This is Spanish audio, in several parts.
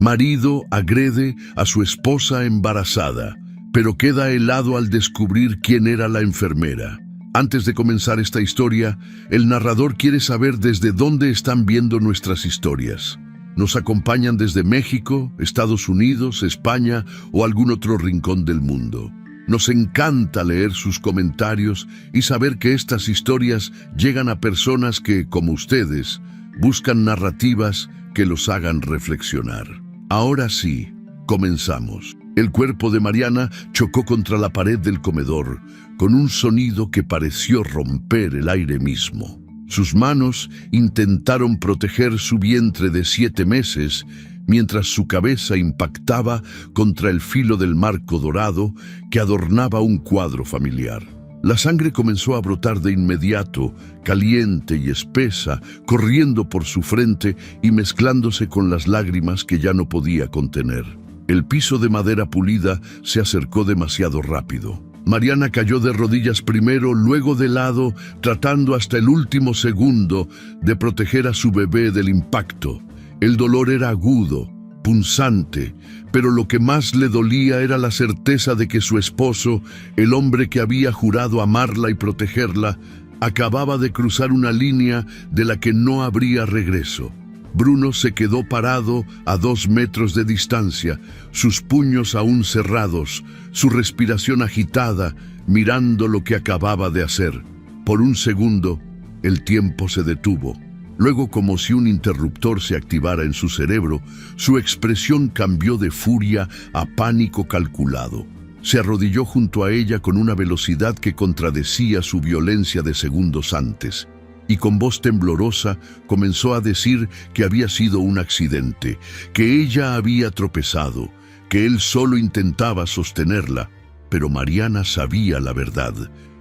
Marido agrede a su esposa embarazada, pero queda helado al descubrir quién era la enfermera. Antes de comenzar esta historia, el narrador quiere saber desde dónde están viendo nuestras historias. ¿Nos acompañan desde México, Estados Unidos, España o algún otro rincón del mundo? Nos encanta leer sus comentarios y saber que estas historias llegan a personas que, como ustedes, buscan narrativas que los hagan reflexionar. Ahora sí, comenzamos. El cuerpo de Mariana chocó contra la pared del comedor, con un sonido que pareció romper el aire mismo. Sus manos intentaron proteger su vientre de 7 meses, mientras su cabeza impactaba contra el filo del marco dorado que adornaba un cuadro familiar. La sangre comenzó a brotar de inmediato, caliente y espesa, corriendo por su frente y mezclándose con las lágrimas que ya no podía contener. El piso de madera pulida se acercó demasiado rápido. Mariana cayó de rodillas primero, luego de lado, tratando hasta el último segundo de proteger a su bebé del impacto. El dolor era agudo, punzante, pero lo que más le dolía era la certeza de que su esposo, el hombre que había jurado amarla y protegerla, acababa de cruzar una línea de la que no habría regreso. Bruno se quedó parado a 2 metros de distancia, sus puños aún cerrados, su respiración agitada, mirando lo que acababa de hacer. Por un segundo, el tiempo se detuvo. Luego, como si un interruptor se activara en su cerebro, su expresión cambió de furia a pánico calculado. Se arrodilló junto a ella con una velocidad que contradecía su violencia de segundos antes. Y con voz temblorosa comenzó a decir que había sido un accidente, que ella había tropezado, que él solo intentaba sostenerla, pero Mariana sabía la verdad,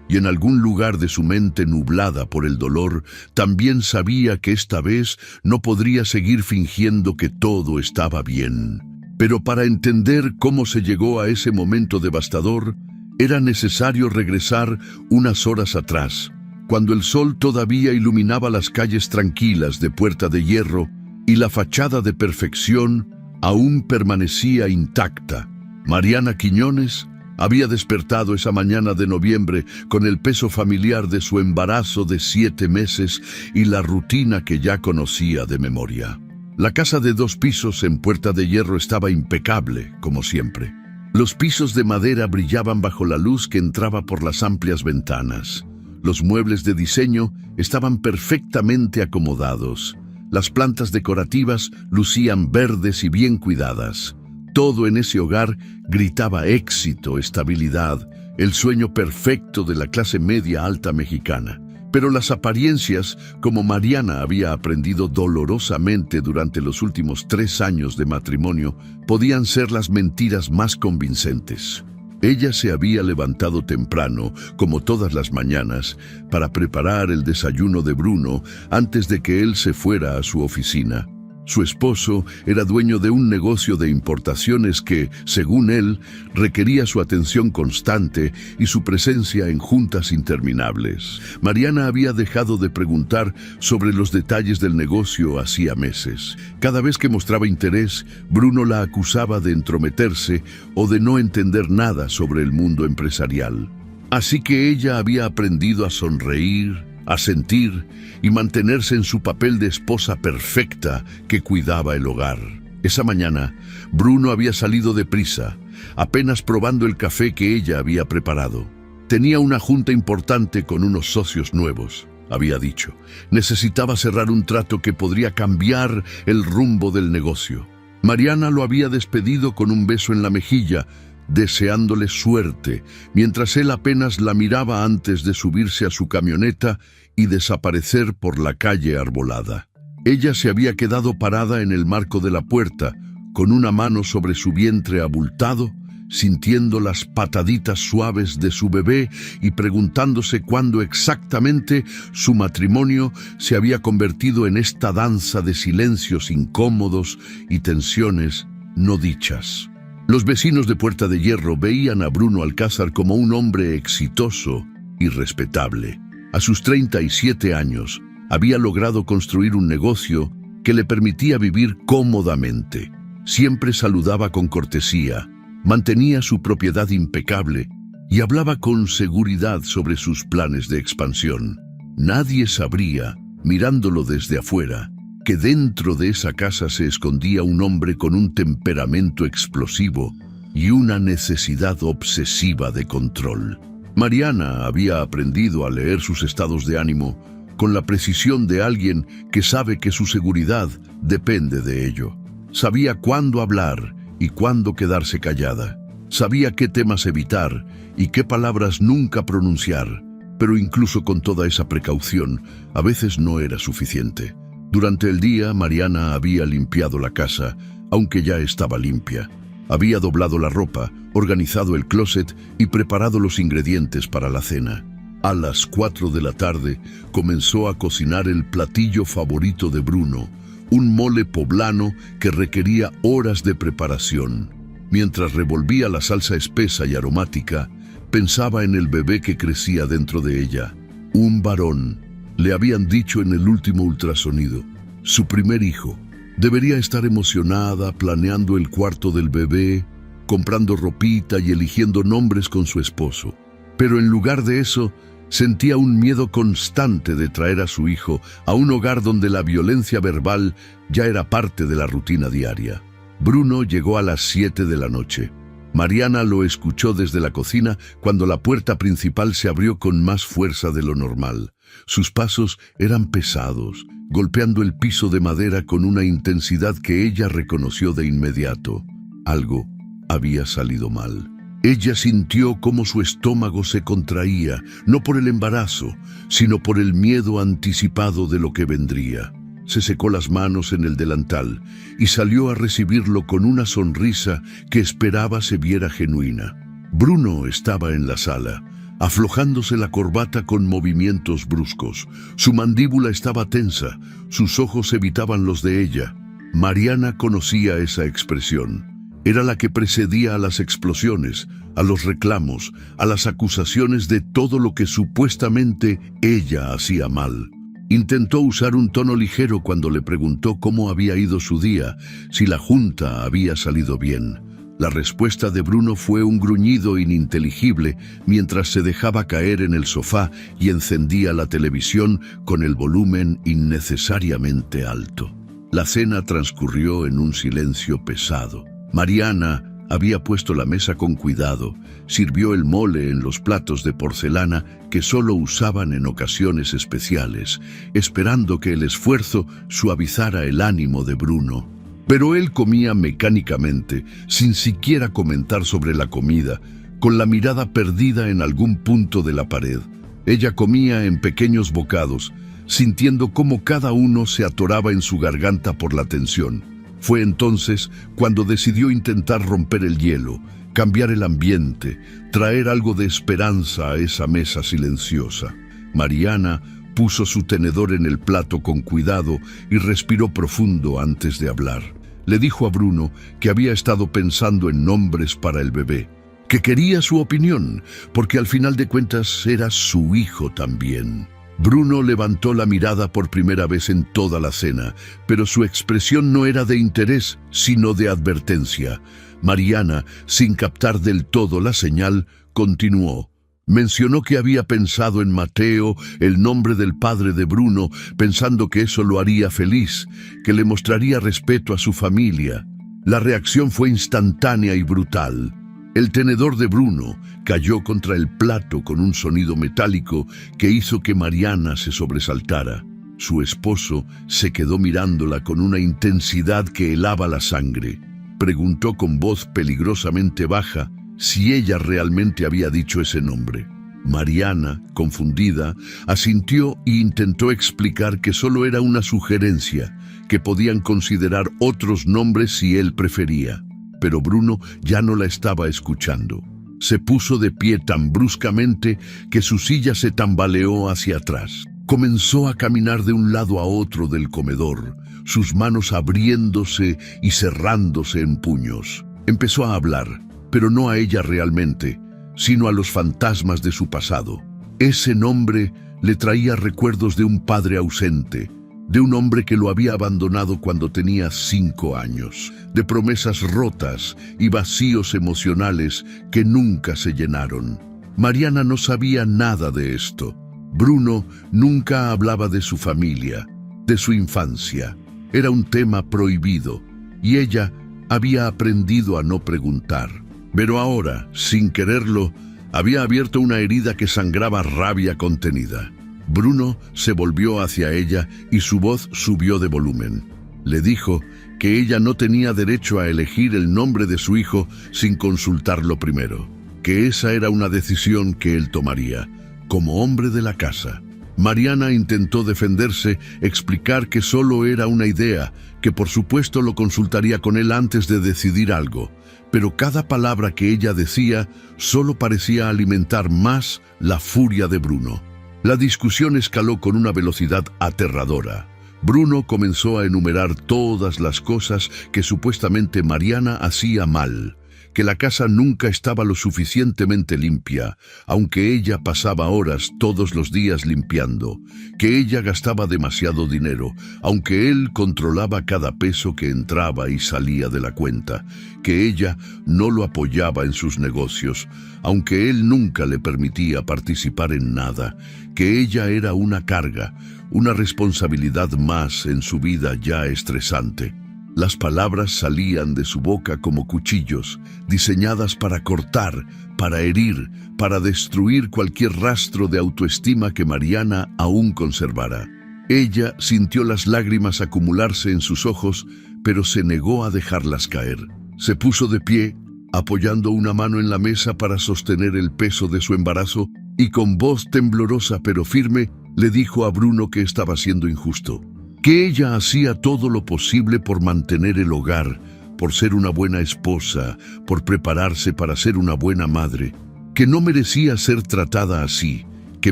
y en algún lugar de su mente nublada por el dolor, también sabía que esta vez no podría seguir fingiendo que todo estaba bien. Pero para entender cómo se llegó a ese momento devastador, era necesario regresar unas horas atrás, cuando el sol todavía iluminaba las calles tranquilas de Puerta de Hierro y la fachada de perfección aún permanecía intacta. Mariana Quiñones había despertado esa mañana de noviembre con el peso familiar de su embarazo de 7 meses y la rutina que ya conocía de memoria. La casa de 2 pisos en Puerta de Hierro estaba impecable, como siempre. Los pisos de madera brillaban bajo la luz que entraba por las amplias ventanas. Los muebles de diseño estaban perfectamente acomodados. Las plantas decorativas lucían verdes y bien cuidadas. Todo en ese hogar gritaba éxito, estabilidad, el sueño perfecto de la clase media alta mexicana. Pero las apariencias, como Mariana había aprendido dolorosamente durante los últimos 3 años de matrimonio, podían ser las mentiras más convincentes. Ella se había levantado temprano, como todas las mañanas, para preparar el desayuno de Bruno antes de que él se fuera a su oficina. Su esposo era dueño de un negocio de importaciones que, según él, requería su atención constante y su presencia en juntas interminables. Mariana había dejado de preguntar sobre los detalles del negocio hacía meses. Cada vez que mostraba interés, Bruno la acusaba de entrometerse o de no entender nada sobre el mundo empresarial. Así que ella había aprendido a sonreír, a sentir y mantenerse en su papel de esposa perfecta que cuidaba el hogar. Esa mañana, Bruno había salido deprisa, apenas probando el café que ella había preparado. Tenía una junta importante con unos socios nuevos, había dicho. Necesitaba cerrar un trato que podría cambiar el rumbo del negocio. Mariana lo había despedido con un beso en la mejilla, deseándole suerte, mientras él apenas la miraba antes de subirse a su camioneta y desaparecer por la calle arbolada. Ella se había quedado parada en el marco de la puerta, con una mano sobre su vientre abultado, sintiendo las pataditas suaves de su bebé y preguntándose cuándo exactamente su matrimonio se había convertido en esta danza de silencios incómodos y tensiones no dichas. Los vecinos de Puerta de Hierro veían a Bruno Alcázar como un hombre exitoso y respetable. A sus 37 años, había logrado construir un negocio que le permitía vivir cómodamente. Siempre saludaba con cortesía, mantenía su propiedad impecable y hablaba con seguridad sobre sus planes de expansión. Nadie sabría, mirándolo desde afuera, que dentro de esa casa se escondía un hombre con un temperamento explosivo y una necesidad obsesiva de control. Mariana había aprendido a leer sus estados de ánimo con la precisión de alguien que sabe que su seguridad depende de ello. Sabía cuándo hablar y cuándo quedarse callada. Sabía qué temas evitar y qué palabras nunca pronunciar, pero incluso con toda esa precaución, a veces no era suficiente. Durante el día, Mariana había limpiado la casa, aunque ya estaba limpia. Había doblado la ropa, organizado el closet y preparado los ingredientes para la cena. A las 4 de la tarde comenzó a cocinar el platillo favorito de Bruno, un mole poblano que requería horas de preparación. Mientras revolvía la salsa espesa y aromática, pensaba en el bebé que crecía dentro de ella. Un varón, le habían dicho en el último ultrasonido, su primer hijo. Debería estar emocionada, planeando el cuarto del bebé, comprando ropita y eligiendo nombres con su esposo. Pero en lugar de eso, sentía un miedo constante de traer a su hijo a un hogar donde la violencia verbal ya era parte de la rutina diaria. Bruno llegó a las 7 de la noche. Mariana lo escuchó desde la cocina cuando la puerta principal se abrió con más fuerza de lo normal. Sus pasos eran pesados, golpeando el piso de madera con una intensidad que ella reconoció de inmediato. Algo había salido mal. Ella sintió cómo su estómago se contraía, no por el embarazo, sino por el miedo anticipado de lo que vendría. Se secó las manos en el delantal y salió a recibirlo con una sonrisa que esperaba se viera genuina. Bruno estaba en la sala, aflojándose la corbata con movimientos bruscos. Su mandíbula estaba tensa, sus ojos evitaban los de ella. Mariana conocía esa expresión. Era la que precedía a las explosiones, a los reclamos, a las acusaciones de todo lo que supuestamente ella hacía mal. Intentó usar un tono ligero cuando le preguntó cómo había ido su día, si la junta había salido bien. La respuesta de Bruno fue un gruñido ininteligible mientras se dejaba caer en el sofá y encendía la televisión con el volumen innecesariamente alto. La cena transcurrió en un silencio pesado. Mariana había puesto la mesa con cuidado, sirvió el mole en los platos de porcelana que solo usaban en ocasiones especiales, esperando que el esfuerzo suavizara el ánimo de Bruno. Pero él comía mecánicamente, sin siquiera comentar sobre la comida, con la mirada perdida en algún punto de la pared. Ella comía en pequeños bocados, sintiendo cómo cada uno se atoraba en su garganta por la tensión. Fue entonces cuando decidió intentar romper el hielo, cambiar el ambiente, traer algo de esperanza a esa mesa silenciosa. Mariana puso su tenedor en el plato con cuidado y respiró profundo antes de hablar. Le dijo a Bruno que había estado pensando en nombres para el bebé, que quería su opinión, porque al final de cuentas era su hijo también. Bruno levantó la mirada por primera vez en toda la cena, pero su expresión no era de interés, sino de advertencia. Mariana, sin captar del todo la señal, continuó. Mencionó que había pensado en Mateo, el nombre del padre de Bruno, pensando que eso lo haría feliz, que le mostraría respeto a su familia. La reacción fue instantánea y brutal. El tenedor de Bruno cayó contra el plato con un sonido metálico que hizo que Mariana se sobresaltara. Su esposo se quedó mirándola con una intensidad que helaba la sangre. Preguntó con voz peligrosamente baja si ella realmente había dicho ese nombre. Mariana, confundida, asintió e intentó explicar que solo era una sugerencia, que podían considerar otros nombres si él prefería. Pero Bruno ya no la estaba escuchando. Se puso de pie tan bruscamente que su silla se tambaleó hacia atrás. Comenzó a caminar de un lado a otro del comedor, sus manos abriéndose y cerrándose en puños. Empezó a hablar, pero no a ella realmente, sino a los fantasmas de su pasado. Ese nombre le traía recuerdos de un padre ausente, de un hombre que lo había abandonado cuando tenía 5 años, de promesas rotas y vacíos emocionales que nunca se llenaron. Mariana no sabía nada de esto. Bruno nunca hablaba de su familia, de su infancia. Era un tema prohibido, y ella había aprendido a no preguntar. Pero ahora, sin quererlo, había abierto una herida que sangraba rabia contenida. Bruno se volvió hacia ella y su voz subió de volumen. Le dijo que ella no tenía derecho a elegir el nombre de su hijo sin consultarlo primero, que esa era una decisión que él tomaría, como hombre de la casa. Mariana intentó defenderse, explicar que solo era una idea, que por supuesto lo consultaría con él antes de decidir algo, pero cada palabra que ella decía solo parecía alimentar más la furia de Bruno. La discusión escaló con una velocidad aterradora. Bruno comenzó a enumerar todas las cosas que supuestamente Mariana hacía mal, que la casa nunca estaba lo suficientemente limpia, aunque ella pasaba horas todos los días limpiando, que ella gastaba demasiado dinero, aunque él controlaba cada peso que entraba y salía de la cuenta, que ella no lo apoyaba en sus negocios, aunque él nunca le permitía participar en nada, que ella era una carga, una responsabilidad más en su vida ya estresante. Las palabras salían de su boca como cuchillos, diseñadas para cortar, para herir, para destruir cualquier rastro de autoestima que Mariana aún conservara. Ella sintió las lágrimas acumularse en sus ojos, pero se negó a dejarlas caer. Se puso de pie, apoyando una mano en la mesa para sostener el peso de su embarazo, y con voz temblorosa pero firme, le dijo a Bruno que estaba siendo injusto, que ella hacía todo lo posible por mantener el hogar, por ser una buena esposa, por prepararse para ser una buena madre, que no merecía ser tratada así, que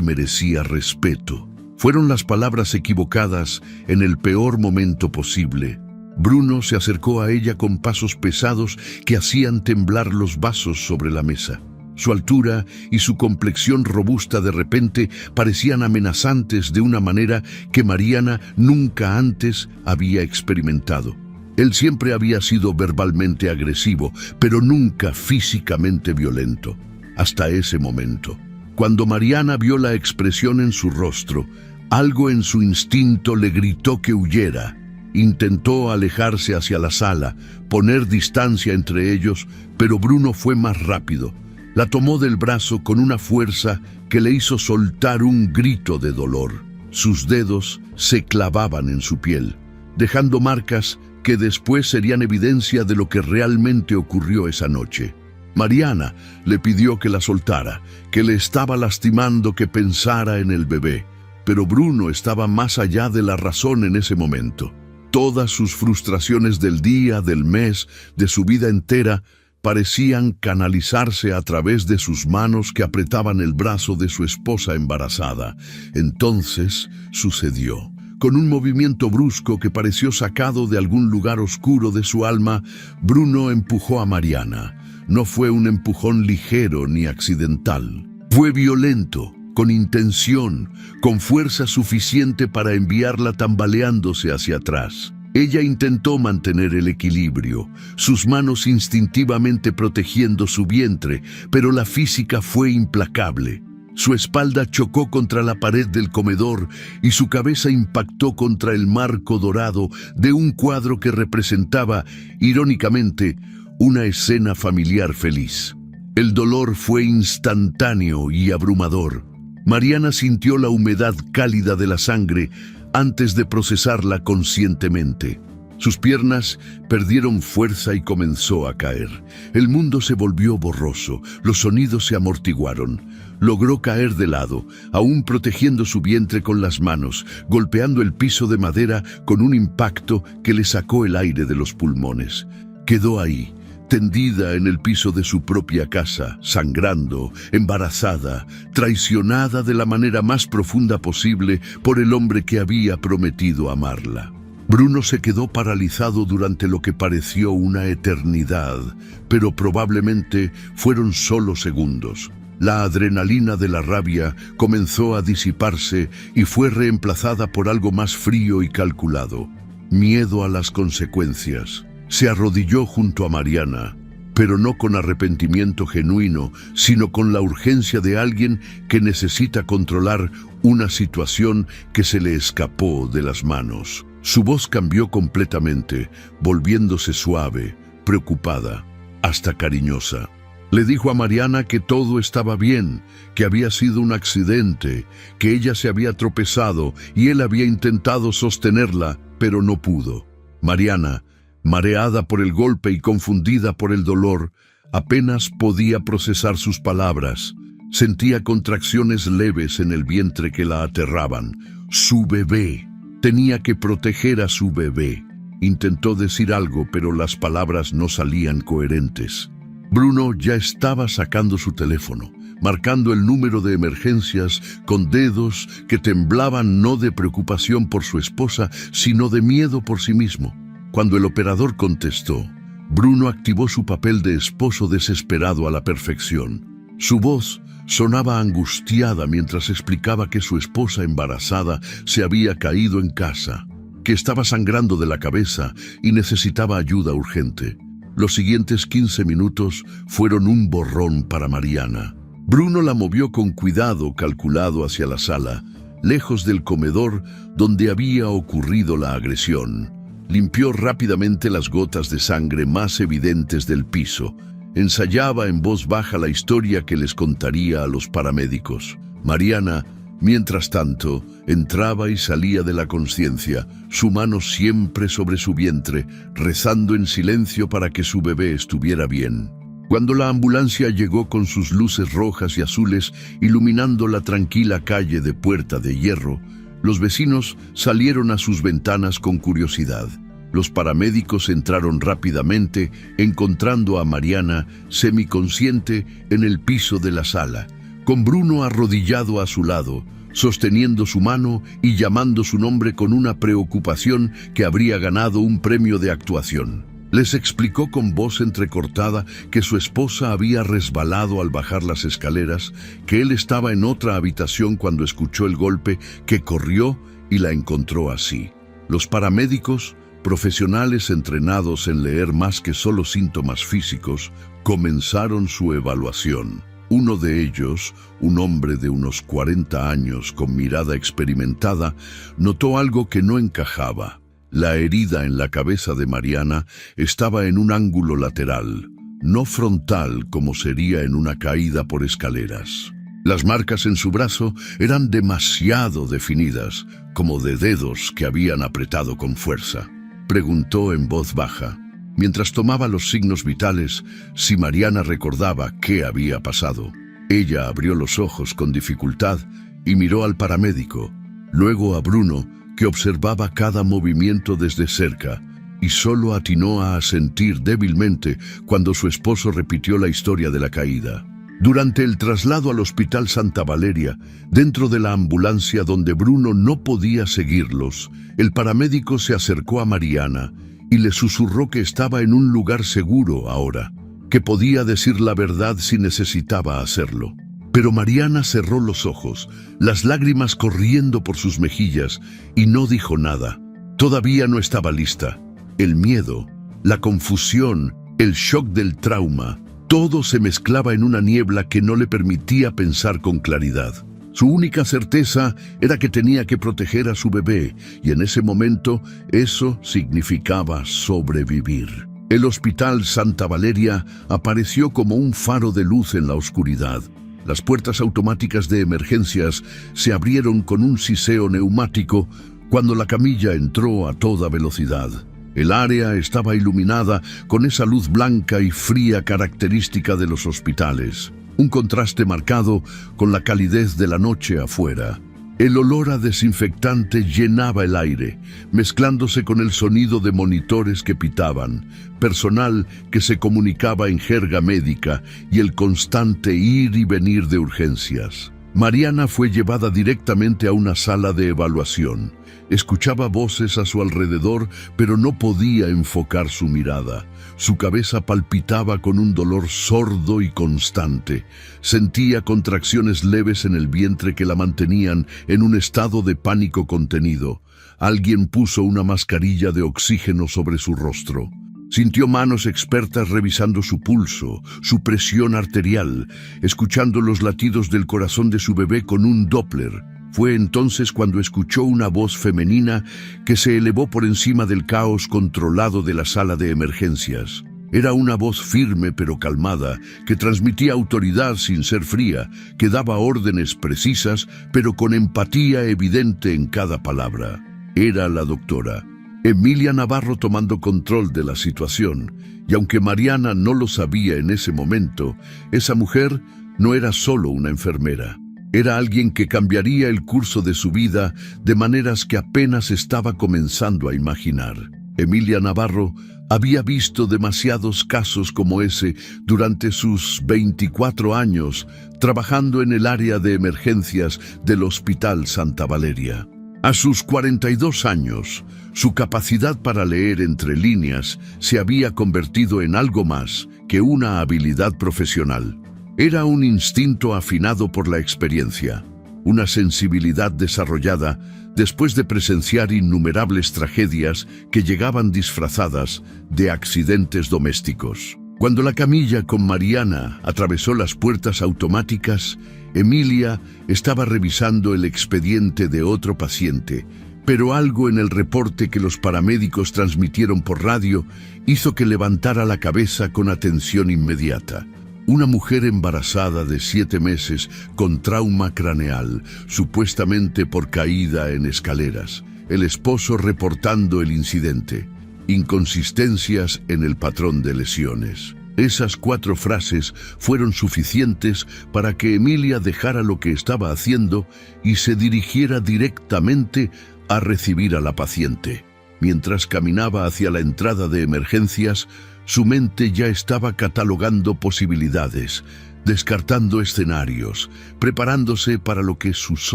merecía respeto. Fueron las palabras equivocadas en el peor momento posible. Bruno se acercó a ella con pasos pesados que hacían temblar los vasos sobre la mesa. Su altura y su complexión robusta de repente parecían amenazantes de una manera que Mariana nunca antes había experimentado. Él siempre había sido verbalmente agresivo, pero nunca físicamente violento. Hasta ese momento. Cuando Mariana vio la expresión en su rostro, algo en su instinto le gritó que huyera. Intentó alejarse hacia la sala, poner distancia entre ellos, pero Bruno fue más rápido. La tomó del brazo con una fuerza que le hizo soltar un grito de dolor. Sus dedos se clavaban en su piel, dejando marcas que después serían evidencia de lo que realmente ocurrió esa noche. Mariana le pidió que la soltara, que le estaba lastimando que pensara en el bebé, pero Bruno estaba más allá de la razón en ese momento. Todas sus frustraciones del día, del mes, de su vida entera, parecían canalizarse a través de sus manos que apretaban el brazo de su esposa embarazada. Entonces sucedió. Con un movimiento brusco que pareció sacado de algún lugar oscuro de su alma, Bruno empujó a Mariana. No fue un empujón ligero ni accidental. Fue violento, con intención, con fuerza suficiente para enviarla tambaleándose hacia atrás. Ella intentó mantener el equilibrio, sus manos instintivamente protegiendo su vientre, pero la física fue implacable. Su espalda chocó contra la pared del comedor y su cabeza impactó contra el marco dorado de un cuadro que representaba, irónicamente, una escena familiar feliz. El dolor fue instantáneo y abrumador. Mariana sintió la humedad cálida de la sangre antes de procesarla conscientemente. Sus piernas perdieron fuerza y comenzó a caer. El mundo se volvió borroso, los sonidos se amortiguaron. Logró caer de lado, aún protegiendo su vientre con las manos, golpeando el piso de madera con un impacto que le sacó el aire de los pulmones. Quedó ahí, tendida en el piso de su propia casa, sangrando, embarazada, traicionada de la manera más profunda posible por el hombre que había prometido amarla. Bruno se quedó paralizado durante lo que pareció una eternidad, pero probablemente fueron solo segundos. La adrenalina de la rabia comenzó a disiparse y fue reemplazada por algo más frío y calculado: miedo a las consecuencias. Se arrodilló junto a Mariana, pero no con arrepentimiento genuino, sino con la urgencia de alguien que necesita controlar una situación que se le escapó de las manos. Su voz cambió completamente, volviéndose suave, preocupada, hasta cariñosa. Le dijo a Mariana que todo estaba bien, que había sido un accidente, que ella se había tropezado y él había intentado sostenerla, pero no pudo. Mariana, mareada por el golpe y confundida por el dolor, apenas podía procesar sus palabras. Sentía contracciones leves en el vientre que la aterraban. Su bebé. Tenía que proteger a su bebé. Intentó decir algo, pero las palabras no salían coherentes. Bruno ya estaba sacando su teléfono, marcando el número de emergencias con dedos que temblaban no de preocupación por su esposa, sino de miedo por sí mismo. Cuando el operador contestó, Bruno activó su papel de esposo desesperado a la perfección. Su voz sonaba angustiada mientras explicaba que su esposa embarazada se había caído en casa, que estaba sangrando de la cabeza y necesitaba ayuda urgente. Los siguientes 15 minutos fueron un borrón para Mariana. Bruno la movió con cuidado calculado hacia la sala, lejos del comedor donde había ocurrido la agresión. Limpió rápidamente las gotas de sangre más evidentes del piso. Ensayaba en voz baja la historia que les contaría a los paramédicos. Mariana, mientras tanto, entraba y salía de la consciencia, su mano siempre sobre su vientre, rezando en silencio para que su bebé estuviera bien. Cuando la ambulancia llegó con sus luces rojas y azules, iluminando la tranquila calle de Puerta de Hierro, los vecinos salieron a sus ventanas con curiosidad. Los paramédicos entraron rápidamente, encontrando a Mariana semiconsciente en el piso de la sala, con Bruno arrodillado a su lado, sosteniendo su mano y llamando su nombre con una preocupación que habría ganado un premio de actuación. Les explicó con voz entrecortada que su esposa había resbalado al bajar las escaleras, que él estaba en otra habitación cuando escuchó el golpe, que corrió y la encontró así. Los paramédicos, profesionales entrenados en leer más que solo síntomas físicos, comenzaron su evaluación. Uno de ellos, un hombre de unos 40 años con mirada experimentada, notó algo que no encajaba. La herida en la cabeza de Mariana estaba en un ángulo lateral, no frontal como sería en una caída por escaleras. Las marcas en su brazo eran demasiado definidas, como de dedos que habían apretado con fuerza. Preguntó en voz baja, mientras tomaba los signos vitales, si Mariana recordaba qué había pasado. Ella abrió los ojos con dificultad y miró al paramédico, luego a Bruno, que observaba cada movimiento desde cerca, y solo atinó a asentir débilmente cuando su esposo repitió la historia de la caída. Durante el traslado al Hospital Santa Valeria, dentro de la ambulancia donde Bruno no podía seguirlos, el paramédico se acercó a Mariana y le susurró que estaba en un lugar seguro ahora, que podía decir la verdad si necesitaba hacerlo. Pero Mariana cerró los ojos, las lágrimas corriendo por sus mejillas, y no dijo nada. Todavía no estaba lista. El miedo, la confusión, el shock del trauma, todo se mezclaba en una niebla que no le permitía pensar con claridad. Su única certeza era que tenía que proteger a su bebé, y en ese momento eso significaba sobrevivir. El Hospital Santa Valeria apareció como un faro de luz en la oscuridad. Las puertas automáticas de emergencias se abrieron con un siseo neumático cuando la camilla entró a toda velocidad. El área estaba iluminada con esa luz blanca y fría característica de los hospitales, un contraste marcado con la calidez de la noche afuera. El olor a desinfectante llenaba el aire, mezclándose con el sonido de monitores que pitaban, personal que se comunicaba en jerga médica y el constante ir y venir de urgencias. Mariana fue llevada directamente a una sala de evaluación. Escuchaba voces a su alrededor, pero no podía enfocar su mirada. Su cabeza palpitaba con un dolor sordo y constante. Sentía contracciones leves en el vientre que la mantenían en un estado de pánico contenido. Alguien puso una mascarilla de oxígeno sobre su rostro. Sintió manos expertas revisando su pulso, su presión arterial, escuchando los latidos del corazón de su bebé con un Doppler. Fue entonces cuando escuchó una voz femenina que se elevó por encima del caos controlado de la sala de emergencias. Era una voz firme pero calmada, que transmitía autoridad sin ser fría, que daba órdenes precisas pero con empatía evidente en cada palabra. Era la doctora Emilia Navarro tomando control de la situación, y aunque Mariana no lo sabía en ese momento, esa mujer no era solo una enfermera. Era alguien que cambiaría el curso de su vida de maneras que apenas estaba comenzando a imaginar. Emilia Navarro había visto demasiados casos como ese durante sus 24 años trabajando en el área de emergencias del Hospital Santa Valeria. A sus 42 años, su capacidad para leer entre líneas se había convertido en algo más que una habilidad profesional. Era un instinto afinado por la experiencia, una sensibilidad desarrollada después de presenciar innumerables tragedias que llegaban disfrazadas de accidentes domésticos. Cuando la camilla con Mariana atravesó las puertas automáticas, Emilia estaba revisando el expediente de otro paciente, pero algo en el reporte que los paramédicos transmitieron por radio hizo que levantara la cabeza con atención inmediata. Una mujer embarazada de 7 meses con trauma craneal, supuestamente por caída en escaleras. El esposo reportando el incidente. Inconsistencias en el patrón de lesiones. Esas 4 frases fueron suficientes para que Emilia dejara lo que estaba haciendo y se dirigiera directamente a recibir a la paciente. Mientras caminaba hacia la entrada de emergencias, su mente ya estaba catalogando posibilidades, descartando escenarios, preparándose para lo que sus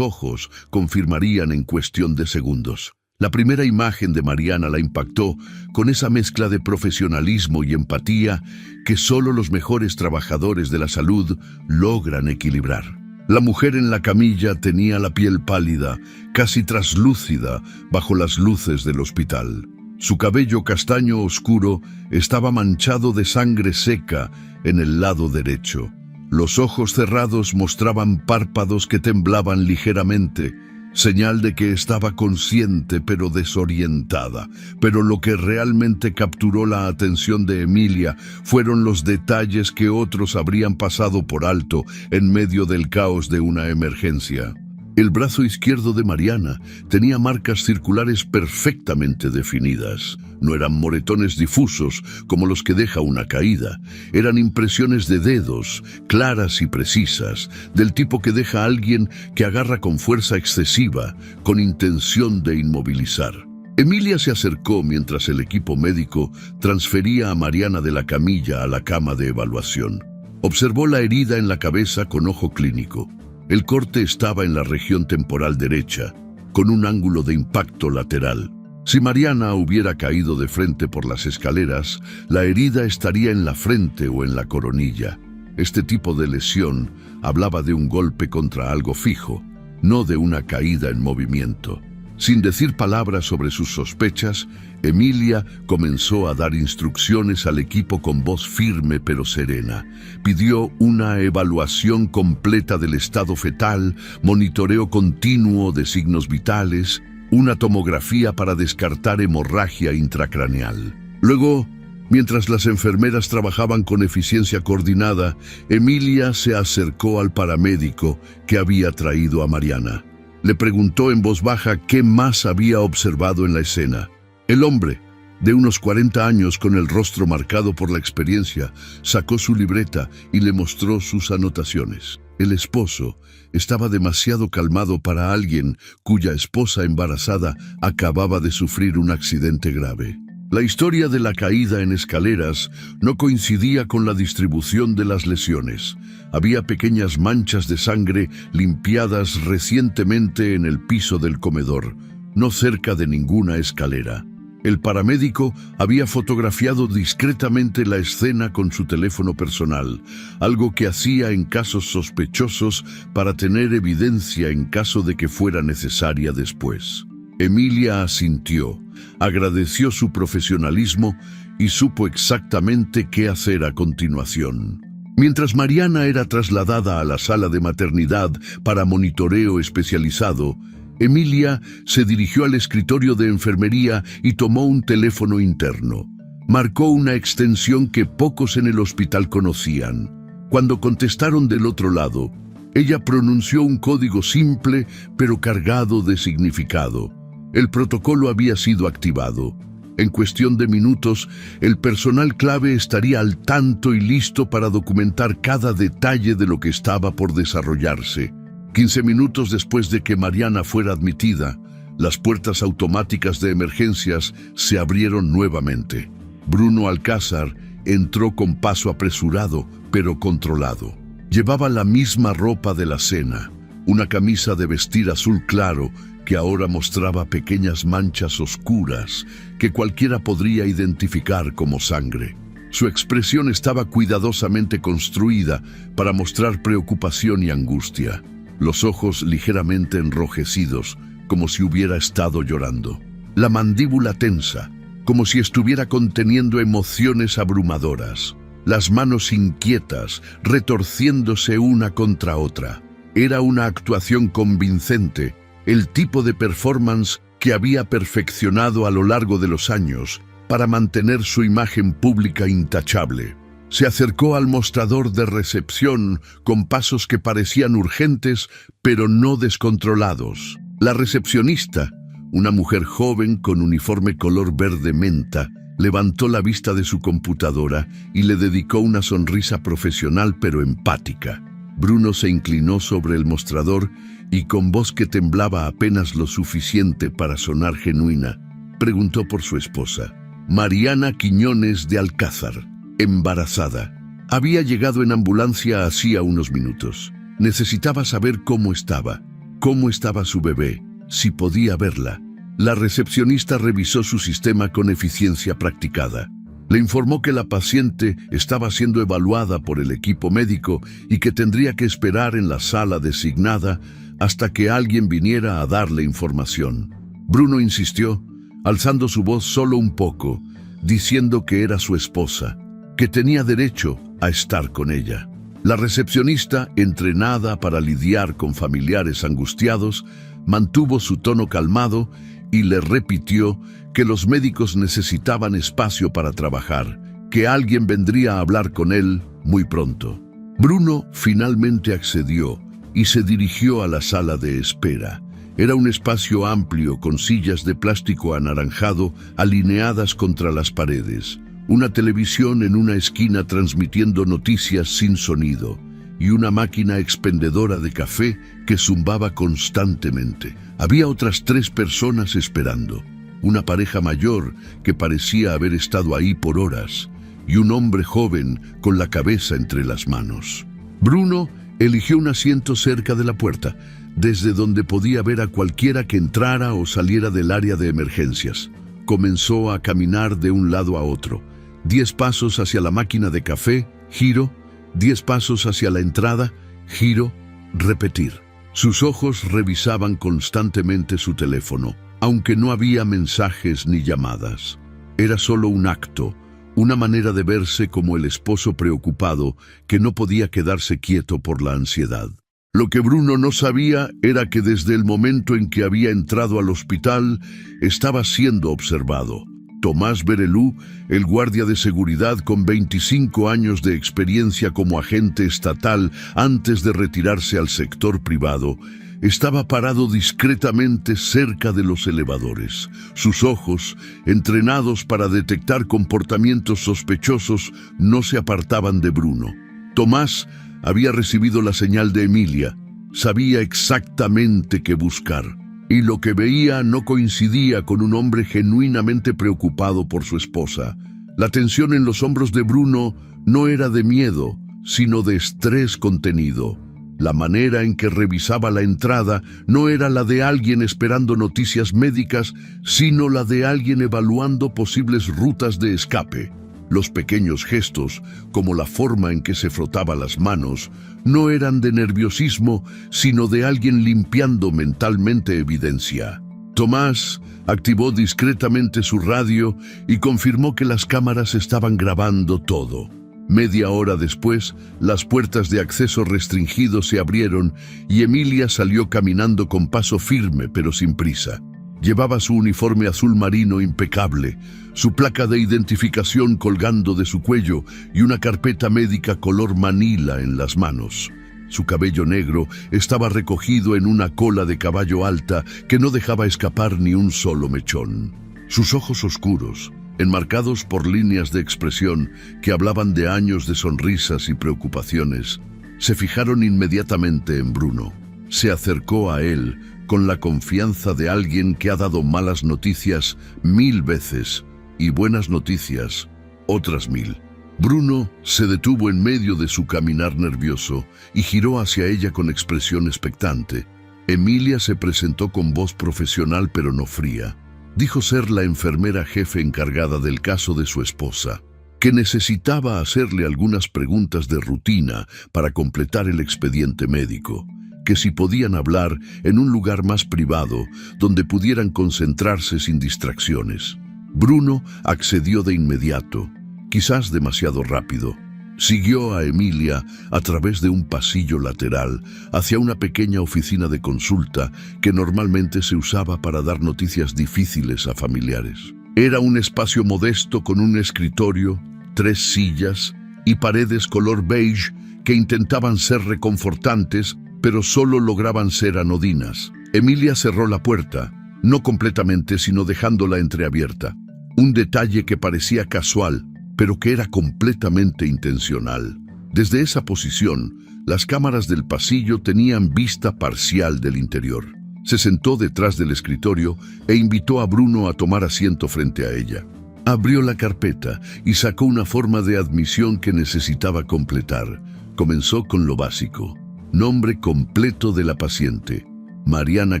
ojos confirmarían en cuestión de segundos. La primera imagen de Mariana la impactó con esa mezcla de profesionalismo y empatía que solo los mejores trabajadores de la salud logran equilibrar. La mujer en la camilla tenía la piel pálida, casi traslúcida, bajo las luces del hospital. Su cabello castaño oscuro estaba manchado de sangre seca en el lado derecho. Los ojos cerrados mostraban párpados que temblaban ligeramente, señal de que estaba consciente pero desorientada. Pero lo que realmente capturó la atención de Emilia fueron los detalles que otros habrían pasado por alto en medio del caos de una emergencia. El brazo izquierdo de Mariana tenía marcas circulares perfectamente definidas. No eran moretones difusos como los que deja una caída. Eran impresiones de dedos, claras y precisas, del tipo que deja a alguien que agarra con fuerza excesiva, con intención de inmovilizar. Emilia se acercó mientras el equipo médico transfería a Mariana de la camilla a la cama de evaluación. Observó la herida en la cabeza con ojo clínico. El corte estaba en la región temporal derecha, con un ángulo de impacto lateral. Si Mariana hubiera caído de frente por las escaleras, la herida estaría en la frente o en la coronilla. Este tipo de lesión hablaba de un golpe contra algo fijo, no de una caída en movimiento. Sin decir palabras sobre sus sospechas, Emilia comenzó a dar instrucciones al equipo con voz firme pero serena. Pidió una evaluación completa del estado fetal, monitoreo continuo de signos vitales, una tomografía para descartar hemorragia intracraneal. Luego, mientras las enfermeras trabajaban con eficiencia coordinada, Emilia se acercó al paramédico que había traído a Mariana. Le preguntó en voz baja qué más había observado en la escena. El hombre, de unos 40 años con el rostro marcado por la experiencia, sacó su libreta y le mostró sus anotaciones. El esposo estaba demasiado calmado para alguien cuya esposa embarazada acababa de sufrir un accidente grave. La historia de la caída en escaleras no coincidía con la distribución de las lesiones. Había pequeñas manchas de sangre limpiadas recientemente en el piso del comedor, no cerca de ninguna escalera. El paramédico había fotografiado discretamente la escena con su teléfono personal, algo que hacía en casos sospechosos para tener evidencia en caso de que fuera necesaria después. Emilia asintió, agradeció su profesionalismo y supo exactamente qué hacer a continuación. Mientras Mariana era trasladada a la sala de maternidad para monitoreo especializado, Emilia se dirigió al escritorio de enfermería y tomó un teléfono interno. Marcó una extensión que pocos en el hospital conocían. Cuando contestaron del otro lado, ella pronunció un código simple pero cargado de significado. El protocolo había sido activado. En cuestión de minutos, el personal clave estaría al tanto y listo para documentar cada detalle de lo que estaba por desarrollarse. 15 minutos después de que Mariana fuera admitida, las puertas automáticas de emergencias se abrieron nuevamente. Bruno Alcázar entró con paso apresurado, pero controlado. Llevaba la misma ropa de la cena, una camisa de vestir azul claro que ahora mostraba pequeñas manchas oscuras que cualquiera podría identificar como sangre. Su expresión estaba cuidadosamente construida para mostrar preocupación y angustia. Los ojos ligeramente enrojecidos, como si hubiera estado llorando. La mandíbula tensa, como si estuviera conteniendo emociones abrumadoras. Las manos inquietas, retorciéndose una contra otra. Era una actuación convincente, el tipo de performance que había perfeccionado a lo largo de los años para mantener su imagen pública intachable. Se acercó al mostrador de recepción con pasos que parecían urgentes, pero no descontrolados. La recepcionista, una mujer joven con uniforme color verde menta, levantó la vista de su computadora y le dedicó una sonrisa profesional pero empática. Bruno se inclinó sobre el mostrador y con voz que temblaba apenas lo suficiente para sonar genuina, preguntó por su esposa. Mariana Quiñones de Alcázar, embarazada. Había llegado en ambulancia hacía unos minutos. Necesitaba saber cómo estaba su bebé, si podía verla. La recepcionista revisó su sistema con eficiencia practicada. Le informó que la paciente estaba siendo evaluada por el equipo médico y que tendría que esperar en la sala designada hasta que alguien viniera a darle información. Bruno insistió, alzando su voz solo un poco, diciendo que era su esposa, que tenía derecho a estar con ella. La recepcionista, entrenada para lidiar con familiares angustiados, mantuvo su tono calmado y le repitió que los médicos necesitaban espacio para trabajar, que alguien vendría a hablar con él muy pronto. Bruno finalmente accedió y se dirigió a la sala de espera. Era un espacio amplio con sillas de plástico anaranjado alineadas contra las paredes, una televisión en una esquina transmitiendo noticias sin sonido y una máquina expendedora de café que zumbaba constantemente. Había otras 3 personas esperando, una pareja mayor que parecía haber estado ahí por horas y un hombre joven con la cabeza entre las manos. Bruno eligió un asiento cerca de la puerta, desde donde podía ver a cualquiera que entrara o saliera del área de emergencias. Comenzó a caminar de un lado a otro. 10 pasos hacia la máquina de café, giro. 10 pasos hacia la entrada, giro, repetir. Sus ojos revisaban constantemente su teléfono, aunque no había mensajes ni llamadas. Era solo un acto, una manera de verse como el esposo preocupado que no podía quedarse quieto por la ansiedad. Lo que Bruno no sabía era que desde el momento en que había entrado al hospital, estaba siendo observado. Tomás Berelú, el guardia de seguridad con 25 años de experiencia como agente estatal antes de retirarse al sector privado, estaba parado discretamente cerca de los elevadores. Sus ojos, entrenados para detectar comportamientos sospechosos, no se apartaban de Bruno. Tomás había recibido la señal de Emilia. Sabía exactamente qué buscar. y lo que veía no coincidía con un hombre genuinamente preocupado por su esposa. La tensión en los hombros de Bruno no era de miedo, sino de estrés contenido. La manera en que revisaba la entrada no era la de alguien esperando noticias médicas, sino la de alguien evaluando posibles rutas de escape. Los pequeños gestos, como la forma en que se frotaba las manos, no eran de nerviosismo, sino de alguien limpiando mentalmente evidencia. Tomás activó discretamente su radio y confirmó que las cámaras estaban grabando todo. Media hora después, las puertas de acceso restringido se abrieron y Emilia salió caminando con paso firme pero sin prisa. Llevaba su uniforme azul marino impecable, su placa de identificación colgando de su cuello y una carpeta médica color manila en las manos. Su cabello negro estaba recogido en una cola de caballo alta que no dejaba escapar ni un solo mechón. Sus ojos oscuros, enmarcados por líneas de expresión que hablaban de años de sonrisas y preocupaciones, se fijaron inmediatamente en Bruno. Se acercó a él con la confianza de alguien que ha dado malas noticias 1000 veces y buenas noticias otras 1000. Bruno se detuvo en medio de su caminar nervioso y giró hacia ella con expresión expectante. Emilia se presentó con voz profesional pero no fría. Dijo ser la enfermera jefe encargada del caso de su esposa, que necesitaba hacerle algunas preguntas de rutina para completar el expediente médico, que si podían hablar en un lugar más privado donde pudieran concentrarse sin distracciones. Bruno accedió de inmediato, quizás demasiado rápido. Siguió a Emilia a través de un pasillo lateral hacia una pequeña oficina de consulta que normalmente se usaba para dar noticias difíciles a familiares. Era un espacio modesto con un escritorio, 3 sillas y paredes color beige que intentaban ser reconfortantes, pero solo lograban ser anodinas. Emilia cerró la puerta, no completamente, sino dejándola entreabierta. Un detalle que parecía casual, pero que era completamente intencional. Desde esa posición, las cámaras del pasillo tenían vista parcial del interior. Se sentó detrás del escritorio e invitó a Bruno a tomar asiento frente a ella. Abrió la carpeta y sacó una forma de admisión que necesitaba completar. Comenzó con lo básico. Nombre completo de la paciente: Mariana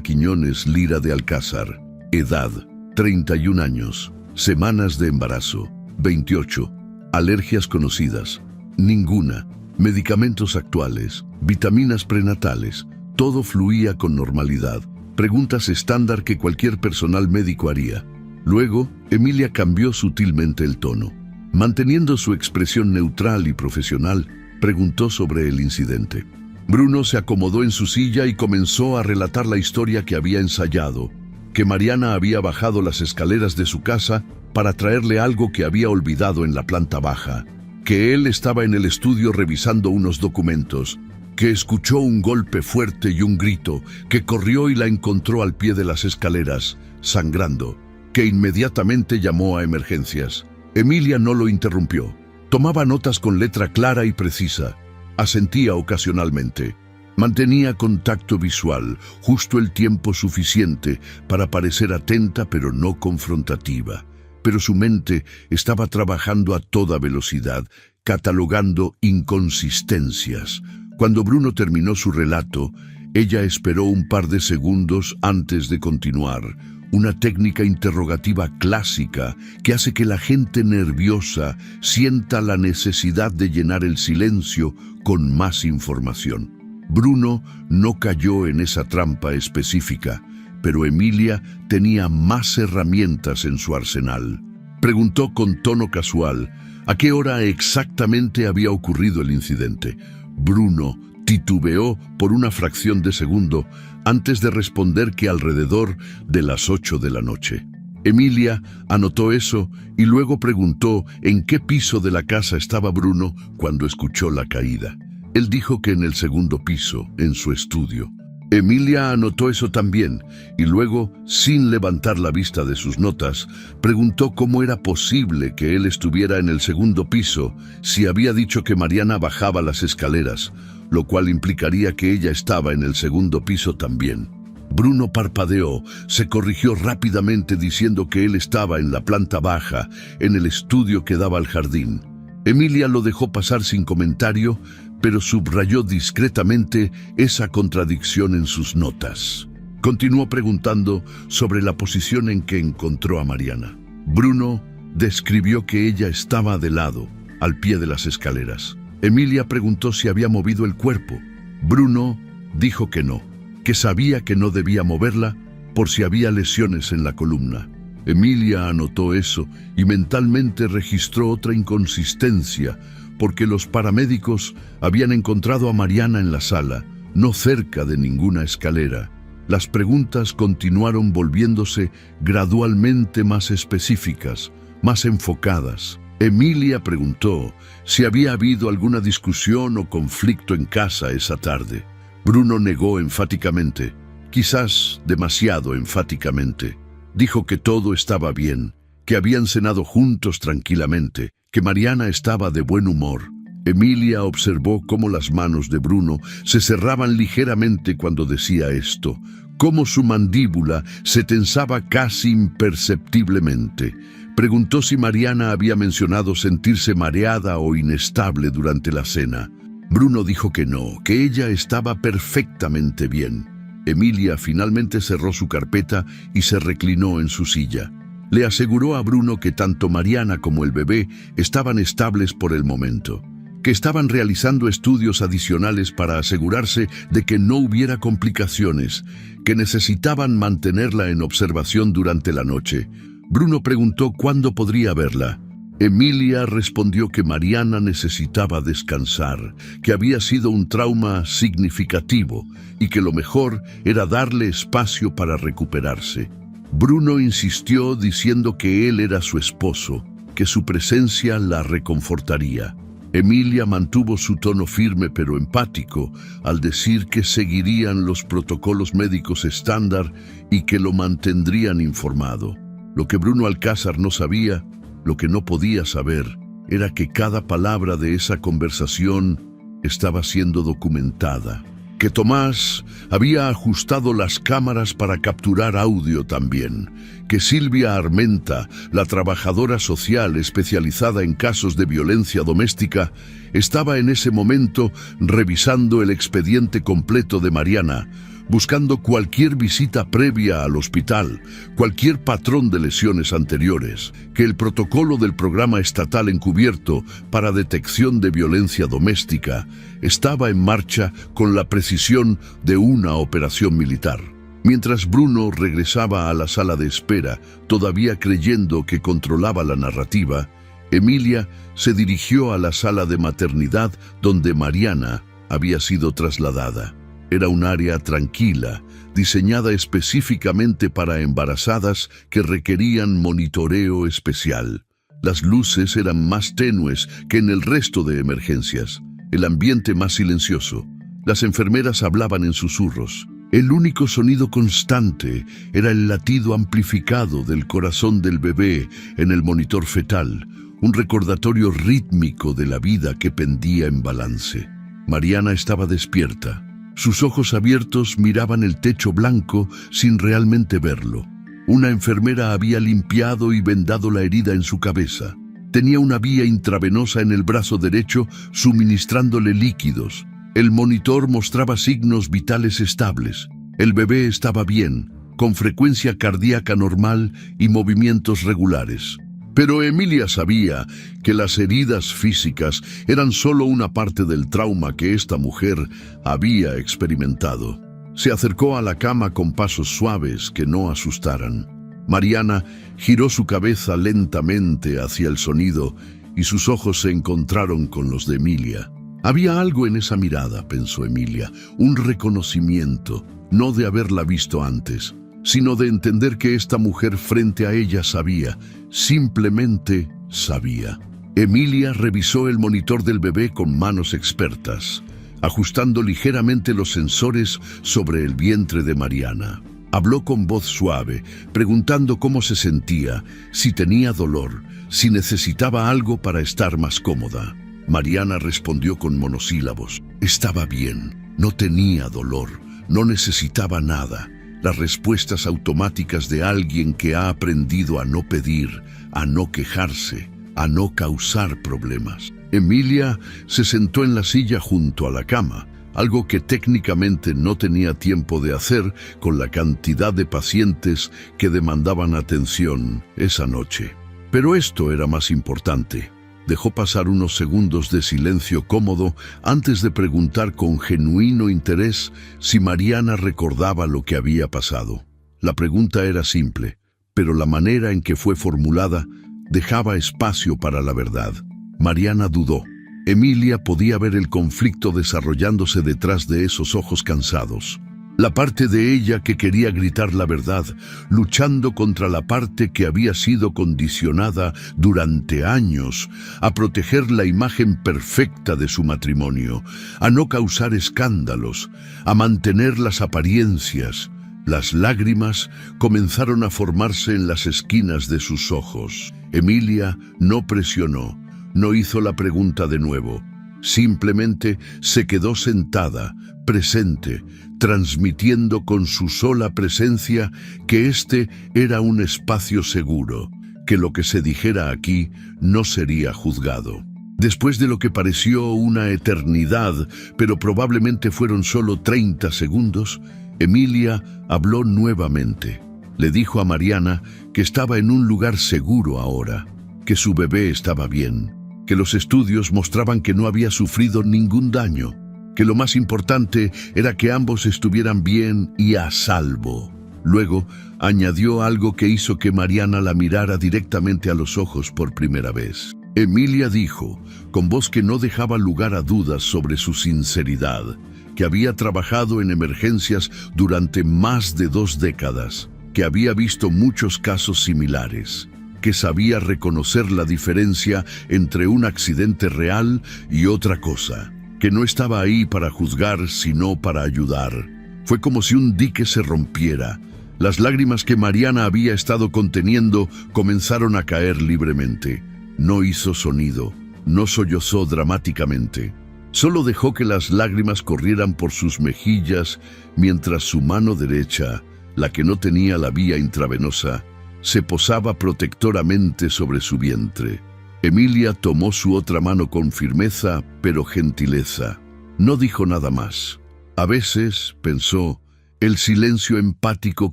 Quiñones Lira de Alcázar. Edad: 31 años. Semanas de embarazo: 28. Alergias conocidas: ninguna. Medicamentos actuales, vitaminas prenatales. Todo fluía con normalidad. Preguntas estándar que cualquier personal médico haría. Luego, Emilia cambió sutilmente el tono. Manteniendo su expresión neutral y profesional, preguntó sobre el incidente. Bruno se acomodó en su silla y comenzó a relatar la historia que había ensayado, que Mariana había bajado las escaleras de su casa para traerle algo que había olvidado en la planta baja, que él estaba en el estudio revisando unos documentos, que escuchó un golpe fuerte y un grito, que corrió y la encontró al pie de las escaleras, sangrando, que inmediatamente llamó a emergencias. Emilia no lo interrumpió. Tomaba notas con letra clara y precisa. Asentía ocasionalmente. Mantenía contacto visual, justo el tiempo suficiente para parecer atenta pero no confrontativa. Pero su mente estaba trabajando a toda velocidad, catalogando inconsistencias. Cuando Bruno terminó su relato, ella esperó un par de segundos antes de continuar. Una técnica interrogativa clásica que hace que la gente nerviosa sienta la necesidad de llenar el silencio con más información. Bruno no cayó en esa trampa específica, pero Emilia tenía más herramientas en su arsenal. Preguntó con tono casual a qué hora exactamente había ocurrido el incidente. Bruno titubeó por una fracción de segundo antes de responder que alrededor de las 8 de la noche. Emilia anotó eso y luego preguntó en qué piso de la casa estaba Bruno cuando escuchó la caída. Él dijo que en el segundo piso, en su estudio. Emilia anotó eso también y luego, sin levantar la vista de sus notas, preguntó cómo era posible que él estuviera en el segundo piso si había dicho que Mariana bajaba las escaleras, lo cual implicaría que ella estaba en el segundo piso también. Bruno parpadeó, se corrigió rápidamente diciendo que él estaba en la planta baja, en el estudio que daba al jardín. Emilia lo dejó pasar sin comentario, pero subrayó discretamente esa contradicción en sus notas. Continuó preguntando sobre la posición en que encontró a Mariana. Bruno describió que ella estaba de lado, al pie de las escaleras. Emilia preguntó si había movido el cuerpo. Bruno dijo que no, que sabía que no debía moverla por si había lesiones en la columna. Emilia anotó eso y mentalmente registró otra inconsistencia, porque los paramédicos habían encontrado a Mariana en la sala, no cerca de ninguna escalera. Las preguntas continuaron volviéndose gradualmente más específicas, más enfocadas. Emilia preguntó si había habido alguna discusión o conflicto en casa esa tarde. Bruno negó enfáticamente, quizás demasiado enfáticamente. Dijo que todo estaba bien, que habían cenado juntos tranquilamente, que Mariana estaba de buen humor. Emilia observó cómo las manos de Bruno se cerraban ligeramente cuando decía esto, cómo su mandíbula se tensaba casi imperceptiblemente. Preguntó si Mariana había mencionado sentirse mareada o inestable durante la cena. Bruno dijo que no, que ella estaba perfectamente bien. Emilia finalmente cerró su carpeta y se reclinó en su silla. Le aseguró a Bruno que tanto Mariana como el bebé estaban estables por el momento, que estaban realizando estudios adicionales para asegurarse de que no hubiera complicaciones, que necesitaban mantenerla en observación durante la noche. Bruno preguntó cuándo podría verla. Emilia respondió que Mariana necesitaba descansar, que había sido un trauma significativo y que lo mejor era darle espacio para recuperarse. Bruno insistió diciendo que él era su esposo, que su presencia la reconfortaría. Emilia mantuvo su tono firme pero empático al decir que seguirían los protocolos médicos estándar y que lo mantendrían informado. Lo que Bruno Alcázar no sabía, lo que no podía saber, era que cada palabra de esa conversación estaba siendo documentada, que Tomás había ajustado las cámaras para capturar audio también, que Silvia Armenta, la trabajadora social especializada en casos de violencia doméstica, estaba en ese momento revisando el expediente completo de Mariana, buscando cualquier visita previa al hospital, cualquier patrón de lesiones anteriores, que el protocolo del programa estatal encubierto para detección de violencia doméstica estaba en marcha con la precisión de una operación militar. Mientras Bruno regresaba a la sala de espera, todavía creyendo que controlaba la narrativa, Emilia se dirigió a la sala de maternidad donde Mariana había sido trasladada. Era un área tranquila, diseñada específicamente para embarazadas que requerían monitoreo especial. Las luces eran más tenues que en el resto de emergencias, el ambiente más silencioso. Las enfermeras hablaban en susurros. El único sonido constante era el latido amplificado del corazón del bebé en el monitor fetal, un recordatorio rítmico de la vida que pendía en balance. Mariana estaba despierta. Sus ojos abiertos miraban el techo blanco sin realmente verlo. Una enfermera había limpiado y vendado la herida en su cabeza. Tenía una vía intravenosa en el brazo derecho suministrándole líquidos. El monitor mostraba signos vitales estables. El bebé estaba bien, con frecuencia cardíaca normal y movimientos regulares. Pero Emilia sabía que las heridas físicas eran solo una parte del trauma que esta mujer había experimentado. Se acercó a la cama con pasos suaves que no asustaran. Mariana giró su cabeza lentamente hacia el sonido y sus ojos se encontraron con los de Emilia. Había algo en esa mirada, pensó Emilia, un reconocimiento, no de haberla visto antes, sino de entender que esta mujer frente a ella sabía, simplemente sabía. Emilia revisó el monitor del bebé con manos expertas, ajustando ligeramente los sensores sobre el vientre de Mariana. Habló con voz suave, preguntando cómo se sentía, si tenía dolor, si necesitaba algo para estar más cómoda. Mariana respondió con monosílabos. Estaba bien, no tenía dolor, no necesitaba nada. las respuestas automáticas de alguien que ha aprendido a no pedir, a no quejarse, a no causar problemas. Emilia se sentó en la silla junto a la cama, algo que técnicamente no tenía tiempo de hacer con la cantidad de pacientes que demandaban atención esa noche. Pero esto era más importante. Dejó pasar unos segundos de silencio cómodo antes de preguntar con genuino interés si Mariana recordaba lo que había pasado. La pregunta era simple, pero la manera en que fue formulada dejaba espacio para la verdad. Mariana dudó. Emilia podía ver el conflicto desarrollándose detrás de esos ojos cansados. La parte de ella que quería gritar la verdad, luchando contra la parte que había sido condicionada durante años a proteger la imagen perfecta de su matrimonio, a no causar escándalos, a mantener las apariencias. Las lágrimas comenzaron a formarse en las esquinas de sus ojos. Emilia no presionó, no hizo la pregunta de nuevo. Simplemente se quedó sentada, presente, transmitiendo con su sola presencia que este era un espacio seguro, que lo que se dijera aquí no sería juzgado. Después de lo que pareció una eternidad, pero probablemente fueron solo 30 segundos, Emilia habló nuevamente. Le dijo a Mariana que estaba en un lugar seguro ahora, que su bebé estaba bien, que los estudios mostraban que no había sufrido ningún daño, que lo más importante era que ambos estuvieran bien y a salvo. Luego añadió algo que hizo que Mariana la mirara directamente a los ojos por primera vez. Emilia dijo, con voz que no dejaba lugar a dudas sobre su sinceridad, que había trabajado en emergencias durante más de 2 décadas, que había visto muchos casos similares, que sabía reconocer la diferencia entre un accidente real y otra cosa, que no estaba ahí para juzgar, sino para ayudar. Fue como si un dique se rompiera. Las lágrimas que Mariana había estado conteniendo comenzaron a caer libremente. No hizo sonido, no sollozó dramáticamente. Solo dejó que las lágrimas corrieran por sus mejillas mientras su mano derecha, la que no tenía la vía intravenosa, se posaba protectoramente sobre su vientre. Emilia tomó su otra mano con firmeza, pero gentileza. No dijo nada más. A veces, pensó, el silencio empático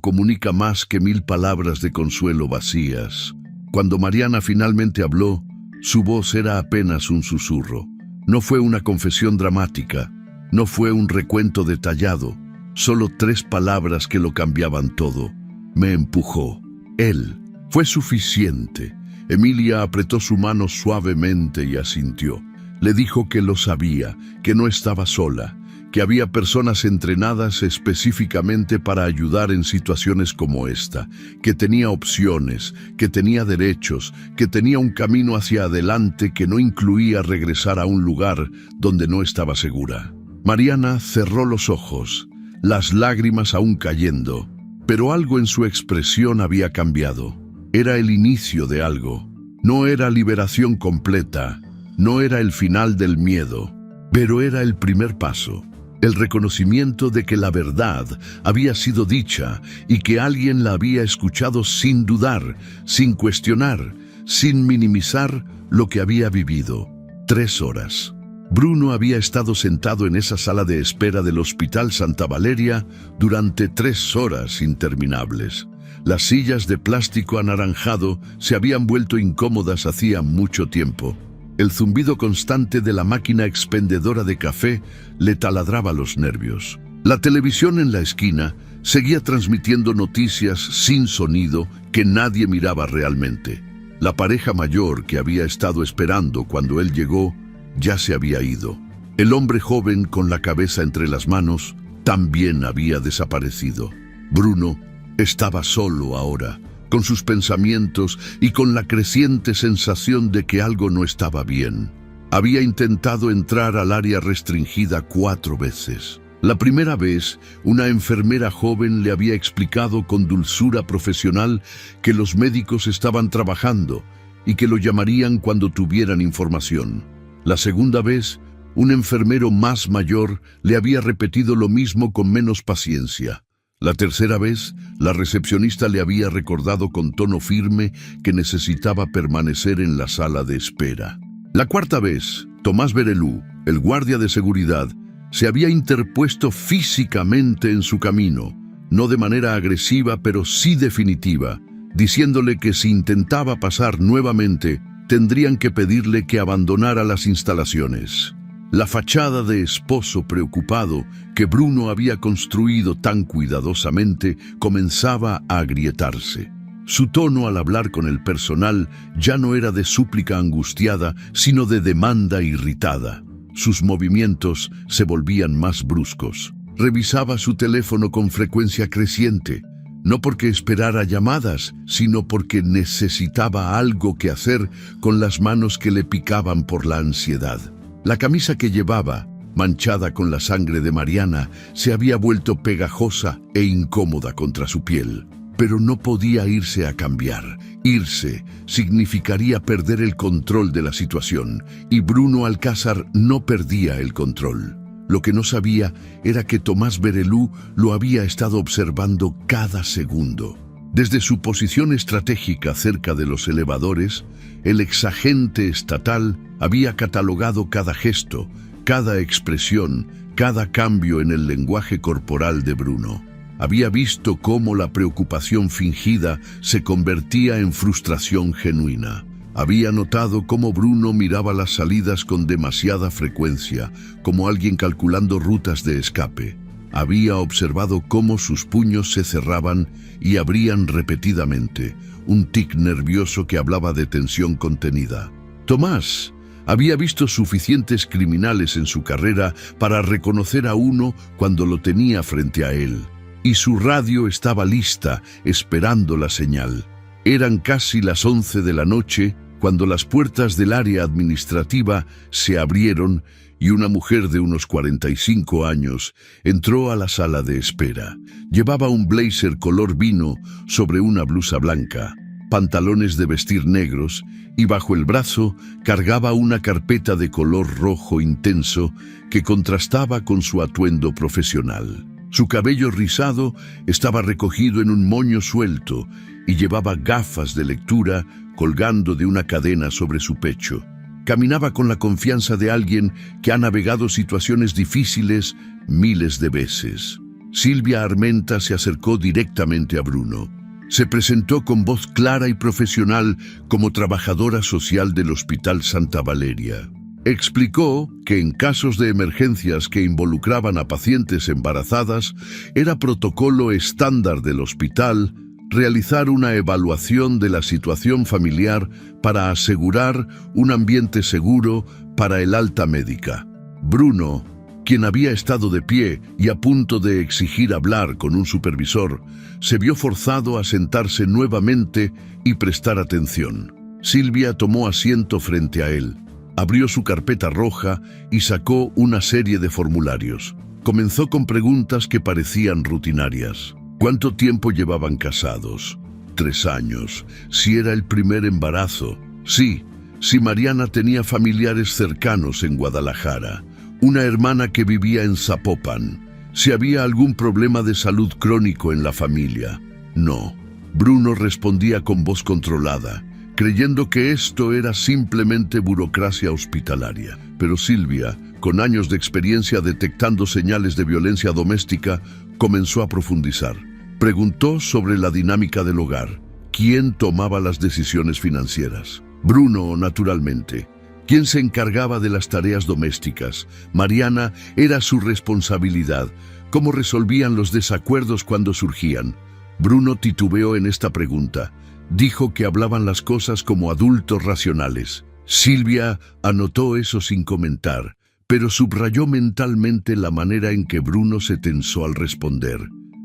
comunica más que 1000 palabras de consuelo vacías. Cuando Mariana finalmente habló, su voz era apenas un susurro. No fue una confesión dramática, no fue un recuento detallado, solo 3 palabras que lo cambiaban todo. Me empujó. Él. Fue suficiente. Emilia apretó su mano suavemente y asintió. Le dijo que lo sabía, que no estaba sola, que había personas entrenadas específicamente para ayudar en situaciones como esta, que tenía opciones, que tenía derechos, que tenía un camino hacia adelante que no incluía regresar a un lugar donde no estaba segura. Mariana cerró los ojos, las lágrimas aún cayendo, pero algo en su expresión había cambiado. Era el inicio de algo. No era liberación completa, no era el final del miedo, pero era el primer paso. El reconocimiento de que la verdad había sido dicha y que alguien la había escuchado sin dudar, sin cuestionar, sin minimizar lo que había vivido. 3 horas. Bruno había estado sentado en esa sala de espera del Hospital Santa Valeria durante 3 horas interminables. Las sillas de plástico anaranjado se habían vuelto incómodas hacía mucho tiempo. El zumbido constante de la máquina expendedora de café le taladraba los nervios. La televisión en la esquina seguía transmitiendo noticias sin sonido que nadie miraba realmente. La pareja mayor que había estado esperando cuando él llegó ya se había ido. El hombre joven con la cabeza entre las manos también había desaparecido. Bruno estaba solo ahora, con sus pensamientos y con la creciente sensación de que algo no estaba bien. Había intentado entrar al área restringida 4 veces. La primera vez, una enfermera joven le había explicado con dulzura profesional que los médicos estaban trabajando y que lo llamarían cuando tuvieran información. La segunda vez, un enfermero más mayor le había repetido lo mismo con menos paciencia. La tercera vez, la recepcionista le había recordado con tono firme que necesitaba permanecer en la sala de espera. La cuarta vez, Tomás Berelú, el guardia de seguridad, se había interpuesto físicamente en su camino, no de manera agresiva, pero sí definitiva, diciéndole que si intentaba pasar nuevamente, tendrían que pedirle que abandonara las instalaciones. La fachada de esposo preocupado que Bruno había construido tan cuidadosamente comenzaba a agrietarse. Su tono al hablar con el personal ya no era de súplica angustiada, sino de demanda irritada. Sus movimientos se volvían más bruscos. Revisaba su teléfono con frecuencia creciente, no porque esperara llamadas, sino porque necesitaba algo que hacer con las manos que le picaban por la ansiedad. La camisa que llevaba, manchada con la sangre de Mariana, se había vuelto pegajosa e incómoda contra su piel. Pero no podía irse a cambiar. Irse significaría perder el control de la situación, y Bruno Alcázar no perdía el control. Lo que no sabía era que Tomás Berelú lo había estado observando cada segundo. Desde su posición estratégica cerca de los elevadores, el exagente estatal había catalogado cada gesto, cada expresión, cada cambio en el lenguaje corporal de Bruno. Había visto cómo la preocupación fingida se convertía en frustración genuina. Había notado cómo Bruno miraba las salidas con demasiada frecuencia, como alguien calculando rutas de escape. Había observado cómo sus puños se cerraban y abrían repetidamente, un tic nervioso que hablaba de tensión contenida. Tomás había visto suficientes criminales en su carrera para reconocer a uno cuando lo tenía frente a él, y su radio estaba lista, esperando la señal. Eran casi las 11 de la noche cuando las puertas del área administrativa se abrieron y una mujer de unos 45 años entró a la sala de espera. Llevaba un blazer color vino sobre una blusa blanca, pantalones de vestir negros y bajo el brazo cargaba una carpeta de color rojo intenso que contrastaba con su atuendo profesional. Su cabello rizado estaba recogido en un moño suelto y llevaba gafas de lectura colgando de una cadena sobre su pecho. Caminaba con la confianza de alguien que ha navegado situaciones difíciles miles de veces. Silvia Armenta se acercó directamente a Bruno. Se presentó con voz clara y profesional como trabajadora social del Hospital Santa Valeria. Explicó que en casos de emergencias que involucraban a pacientes embarazadas, era protocolo estándar del hospital realizar una evaluación de la situación familiar para asegurar un ambiente seguro para el alta médica. Bruno, quien había estado de pie y a punto de exigir hablar con un supervisor, se vio forzado a sentarse nuevamente y prestar atención. Silvia tomó asiento frente a él, abrió su carpeta roja y sacó una serie de formularios. Comenzó con preguntas que parecían rutinarias. ¿Cuánto tiempo llevaban casados? 3 años. ¿Si era el primer embarazo? Sí. Si Mariana tenía familiares cercanos en Guadalajara. Una hermana que vivía en Zapopan. Si había algún problema de salud crónico en la familia. No. Bruno respondía con voz controlada, creyendo que esto era simplemente burocracia hospitalaria. Pero Silvia, con años de experiencia detectando señales de violencia doméstica, comenzó a profundizar. Preguntó sobre la dinámica del hogar. ¿Quién tomaba las decisiones financieras? Bruno, naturalmente. ¿Quién se encargaba de las tareas domésticas? Mariana, era su responsabilidad. ¿Cómo resolvían los desacuerdos cuando surgían? Bruno titubeó en esta pregunta. Dijo que hablaban las cosas como adultos racionales. Silvia anotó eso sin comentar, pero subrayó mentalmente la manera en que Bruno se tensó al responder.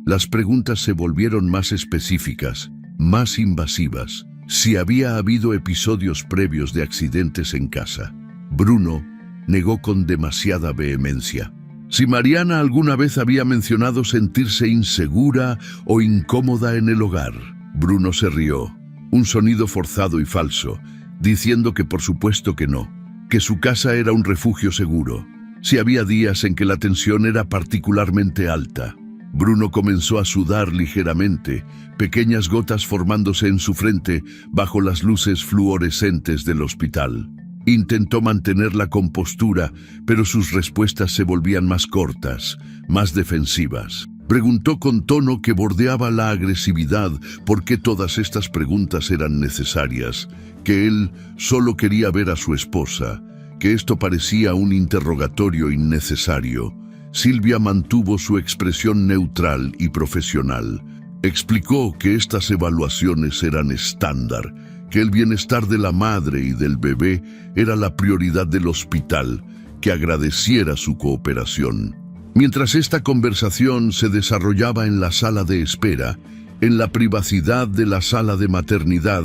Las preguntas se volvieron más específicas, más invasivas. Si había habido episodios previos de accidentes en casa. Bruno negó con demasiada vehemencia. Si Mariana alguna vez había mencionado sentirse insegura o incómoda en el hogar. Bruno se rió, un sonido forzado y falso, diciendo que por supuesto que no, que su casa era un refugio seguro. Si había días en que la tensión era particularmente alta. Bruno comenzó a sudar ligeramente, pequeñas gotas formándose en su frente bajo las luces fluorescentes del hospital. Intentó mantener la compostura, pero sus respuestas se volvían más cortas, más defensivas. Preguntó con tono que bordeaba la agresividad por qué todas estas preguntas eran necesarias, que él solo quería ver a su esposa, que esto parecía un interrogatorio innecesario. Silvia mantuvo su expresión neutral y profesional. Explicó que estas evaluaciones eran estándar, que el bienestar de la madre y del bebé era la prioridad del hospital, que agradeciera su cooperación. Mientras esta conversación se desarrollaba en la sala de espera, en la privacidad de la sala de maternidad,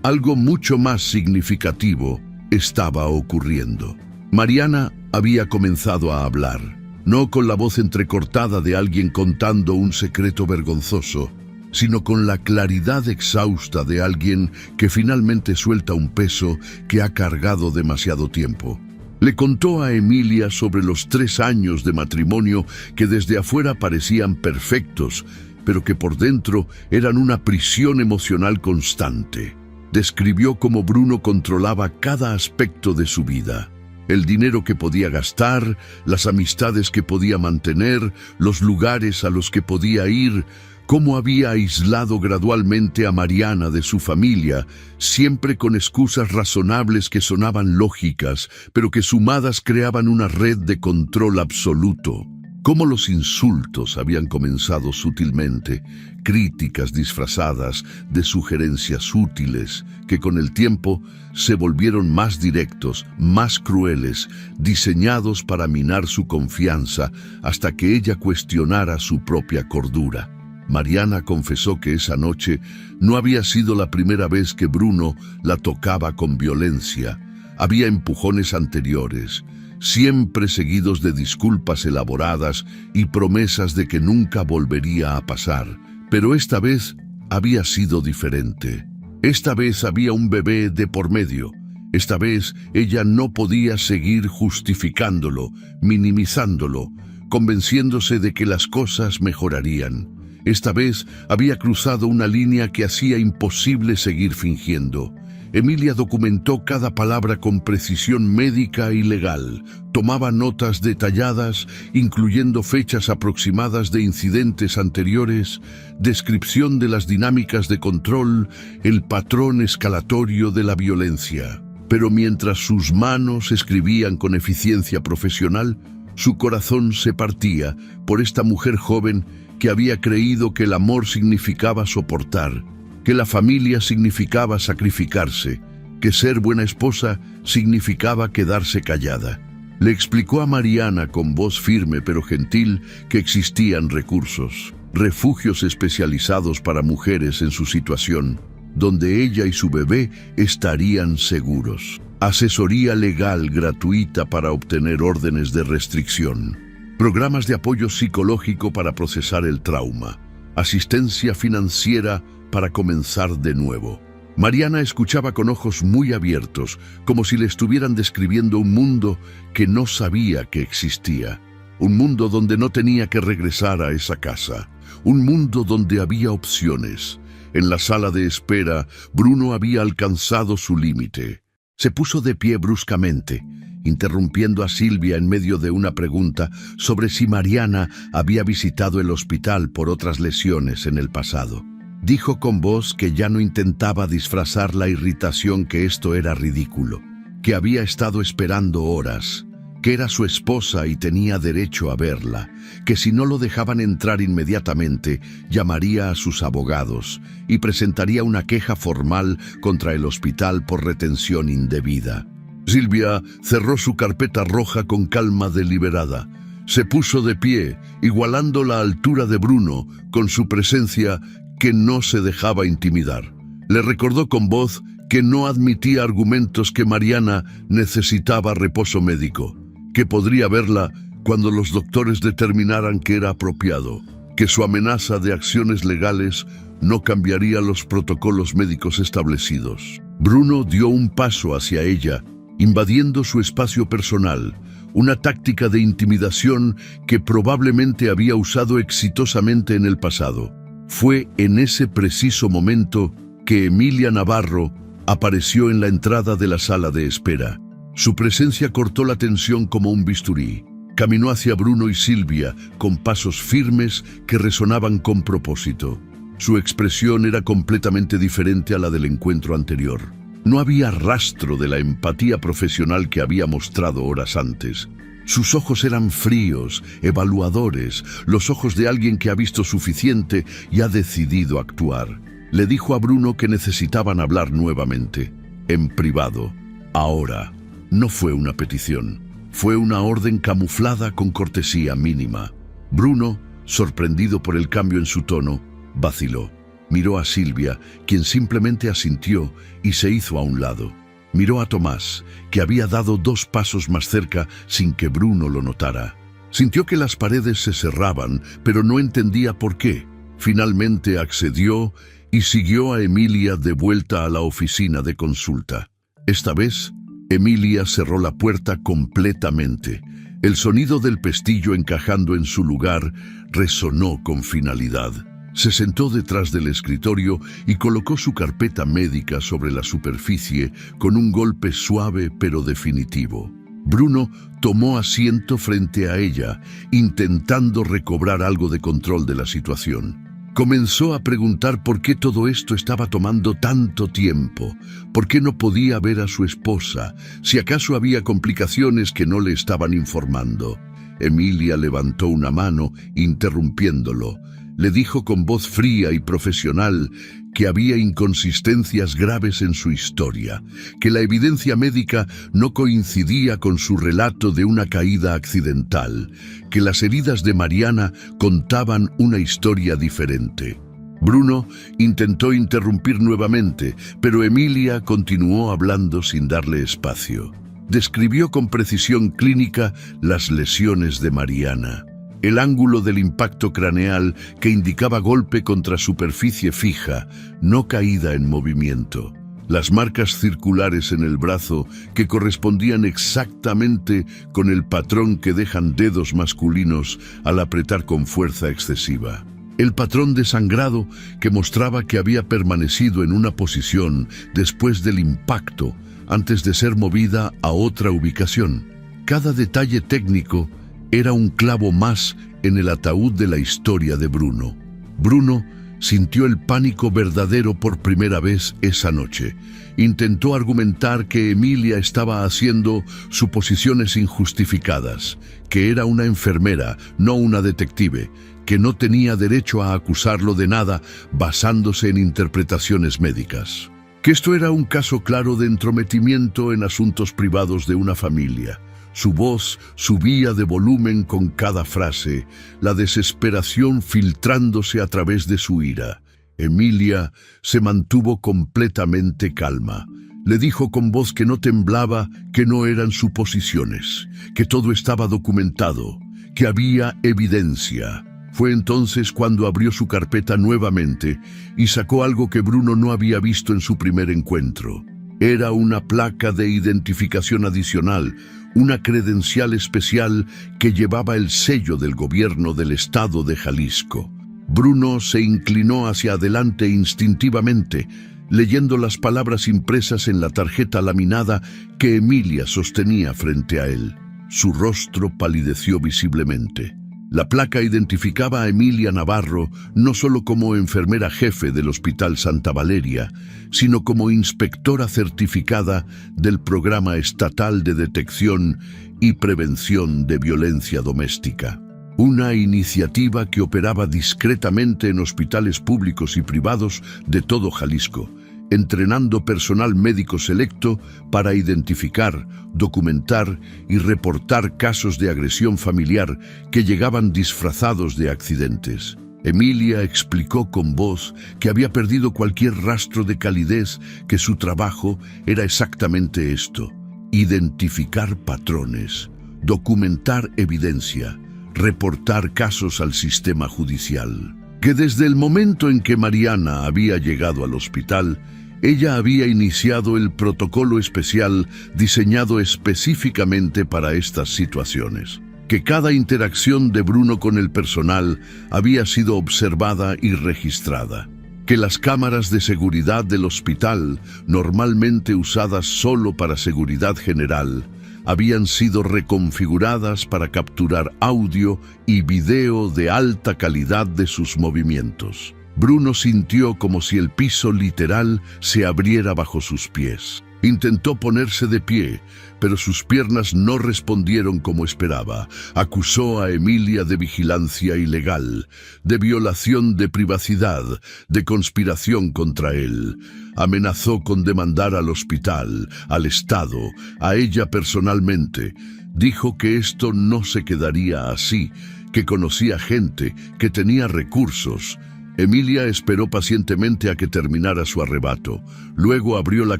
algo mucho más significativo estaba ocurriendo. Mariana había comenzado a hablar. No con la voz entrecortada de alguien contando un secreto vergonzoso, sino con la claridad exhausta de alguien que finalmente suelta un peso que ha cargado demasiado tiempo. Le contó a Emilia sobre los 3 años de matrimonio que desde afuera parecían perfectos, pero que por dentro eran una prisión emocional constante. Describió cómo Bruno controlaba cada aspecto de su vida. El dinero que podía gastar, las amistades que podía mantener, los lugares a los que podía ir, cómo había aislado gradualmente a Mariana de su familia, siempre con excusas razonables que sonaban lógicas, pero que sumadas creaban una red de control absoluto. Cómo los insultos habían comenzado sutilmente, críticas disfrazadas de sugerencias útiles, que con el tiempo se volvieron más directos, más crueles, diseñados para minar su confianza hasta que ella cuestionara su propia cordura. Mariana confesó que esa noche no había sido la primera vez que Bruno la tocaba con violencia. Había empujones anteriores, siempre seguidos de disculpas elaboradas y promesas de que nunca volvería a pasar. Pero esta vez había sido diferente. Esta vez había un bebé de por medio. Esta vez ella no podía seguir justificándolo, minimizándolo, convenciéndose de que las cosas mejorarían. Esta vez había cruzado una línea que hacía imposible seguir fingiendo. Emilia documentó cada palabra con precisión médica y legal. Tomaba notas detalladas, incluyendo fechas aproximadas de incidentes anteriores, descripción de las dinámicas de control, el patrón escalatorio de la violencia. Pero mientras sus manos escribían con eficiencia profesional, su corazón se partía por esta mujer joven que había creído que el amor significaba soportar, que la familia significaba sacrificarse, que ser buena esposa significaba quedarse callada. Le explicó a Mariana con voz firme pero gentil que existían recursos, refugios especializados para mujeres en su situación, donde ella y su bebé estarían seguros. Asesoría legal gratuita para obtener órdenes de restricción, programas de apoyo psicológico para procesar el trauma, asistencia financiera para comenzar de nuevo. Mariana escuchaba con ojos muy abiertos, como si le estuvieran describiendo un mundo que no sabía que existía. Un mundo donde no tenía que regresar a esa casa. Un mundo donde había opciones. En la sala de espera, Bruno había alcanzado su límite. Se puso de pie bruscamente, interrumpiendo a Silvia en medio de una pregunta sobre si Mariana había visitado el hospital por otras lesiones en el pasado. Dijo con voz que ya no intentaba disfrazar la irritación, que esto era ridículo, que había estado esperando horas, que era su esposa y tenía derecho a verla, que si no lo dejaban entrar inmediatamente, llamaría a sus abogados y presentaría una queja formal contra el hospital por retención indebida. Silvia cerró su carpeta roja con calma deliberada. Se puso de pie, igualando la altura de Bruno, con su presencia que no se dejaba intimidar. Le recordó con voz que no admitía argumentos, que Mariana necesitaba reposo médico, que podría verla cuando los doctores determinaran que era apropiado, que su amenaza de acciones legales no cambiaría los protocolos médicos establecidos. Bruno dio un paso hacia ella, invadiendo su espacio personal, una táctica de intimidación que probablemente había usado exitosamente en el pasado. Fue en ese preciso momento que Emilia Navarro apareció en la entrada de la sala de espera. Su presencia cortó la tensión como un bisturí. Caminó hacia Bruno y Silvia con pasos firmes que resonaban con propósito. Su expresión era completamente diferente a la del encuentro anterior. No había rastro de la empatía profesional que había mostrado horas antes. Sus ojos eran fríos, evaluadores, los ojos de alguien que ha visto suficiente y ha decidido actuar. Le dijo a Bruno que necesitaban hablar nuevamente, en privado, ahora. No fue una petición, fue una orden camuflada con cortesía mínima. Bruno, sorprendido por el cambio en su tono, vaciló. Miró a Silvia, quien simplemente asintió y se hizo a un lado. Miró a Tomás, que había dado 2 pasos más cerca sin que Bruno lo notara. Sintió que las paredes se cerraban, pero no entendía por qué. Finalmente accedió y siguió a Emilia de vuelta a la oficina de consulta. Esta vez, Emilia cerró la puerta completamente. El sonido del pestillo encajando en su lugar resonó con finalidad. Se sentó detrás del escritorio y colocó su carpeta médica sobre la superficie con un golpe suave pero definitivo. Bruno tomó asiento frente a ella, intentando recobrar algo de control de la situación. Comenzó a preguntar por qué todo esto estaba tomando tanto tiempo, por qué no podía ver a su esposa, si acaso había complicaciones que no le estaban informando. Emilia levantó una mano, interrumpiéndolo. Le dijo con voz fría y profesional que había inconsistencias graves en su historia, que la evidencia médica no coincidía con su relato de una caída accidental, que las heridas de Mariana contaban una historia diferente. Bruno intentó interrumpir nuevamente, pero Emilia continuó hablando sin darle espacio. Describió con precisión clínica las lesiones de Mariana. El ángulo del impacto craneal que indicaba golpe contra superficie fija, no caída en movimiento. Las marcas circulares en el brazo que correspondían exactamente con el patrón que dejan dedos masculinos al apretar con fuerza excesiva. El patrón de sangrado que mostraba que había permanecido en una posición después del impacto antes de ser movida a otra ubicación. Cada detalle técnico era un clavo más en el ataúd de la historia de Bruno. Bruno sintió el pánico verdadero por primera vez esa noche. Intentó argumentar que Emilia estaba haciendo suposiciones injustificadas, que era una enfermera, no una detective, que no tenía derecho a acusarlo de nada basándose en interpretaciones médicas. Que esto era un caso claro de entrometimiento en asuntos privados de una familia. Su voz subía de volumen con cada frase, la desesperación filtrándose a través de su ira. Emilia se mantuvo completamente calma. Le dijo con voz que no temblaba que no eran suposiciones, que todo estaba documentado, que había evidencia. Fue entonces cuando abrió su carpeta nuevamente y sacó algo que Bruno no había visto en su primer encuentro. Era una placa de identificación adicional, una credencial especial que llevaba el sello del gobierno del estado de Jalisco. Bruno se inclinó hacia adelante instintivamente, leyendo las palabras impresas en la tarjeta laminada que Emilia sostenía frente a él. Su rostro palideció visiblemente. La placa identificaba a Emilia Navarro no solo como enfermera jefe del Hospital Santa Valeria, sino como inspectora certificada del Programa Estatal de Detección y Prevención de Violencia Doméstica. Una iniciativa que operaba discretamente en hospitales públicos y privados de todo Jalisco, entrenando personal médico selecto para identificar, documentar y reportar casos de agresión familiar que llegaban disfrazados de accidentes. Emilia explicó con voz que había perdido cualquier rastro de calidez, que su trabajo era exactamente esto: identificar patrones, documentar evidencia, reportar casos al sistema judicial. Que desde el momento en que Mariana había llegado al hospital, Ella había iniciado el protocolo especial diseñado específicamente para estas situaciones. Que cada interacción de Bruno con el personal había sido observada y registrada. Que las cámaras de seguridad del hospital, normalmente usadas solo para seguridad general, habían sido reconfiguradas para capturar audio y video de alta calidad de sus movimientos. Bruno sintió como si el piso literal se abriera bajo sus pies. Intentó ponerse de pie, pero sus piernas no respondieron como esperaba. Acusó a Emilia de vigilancia ilegal, de violación de privacidad, de conspiración contra él. Amenazó con demandar al hospital, al Estado, a ella personalmente. Dijo que esto no se quedaría así, que conocía gente, que tenía recursos. Emilia esperó pacientemente a que terminara su arrebato. Luego abrió la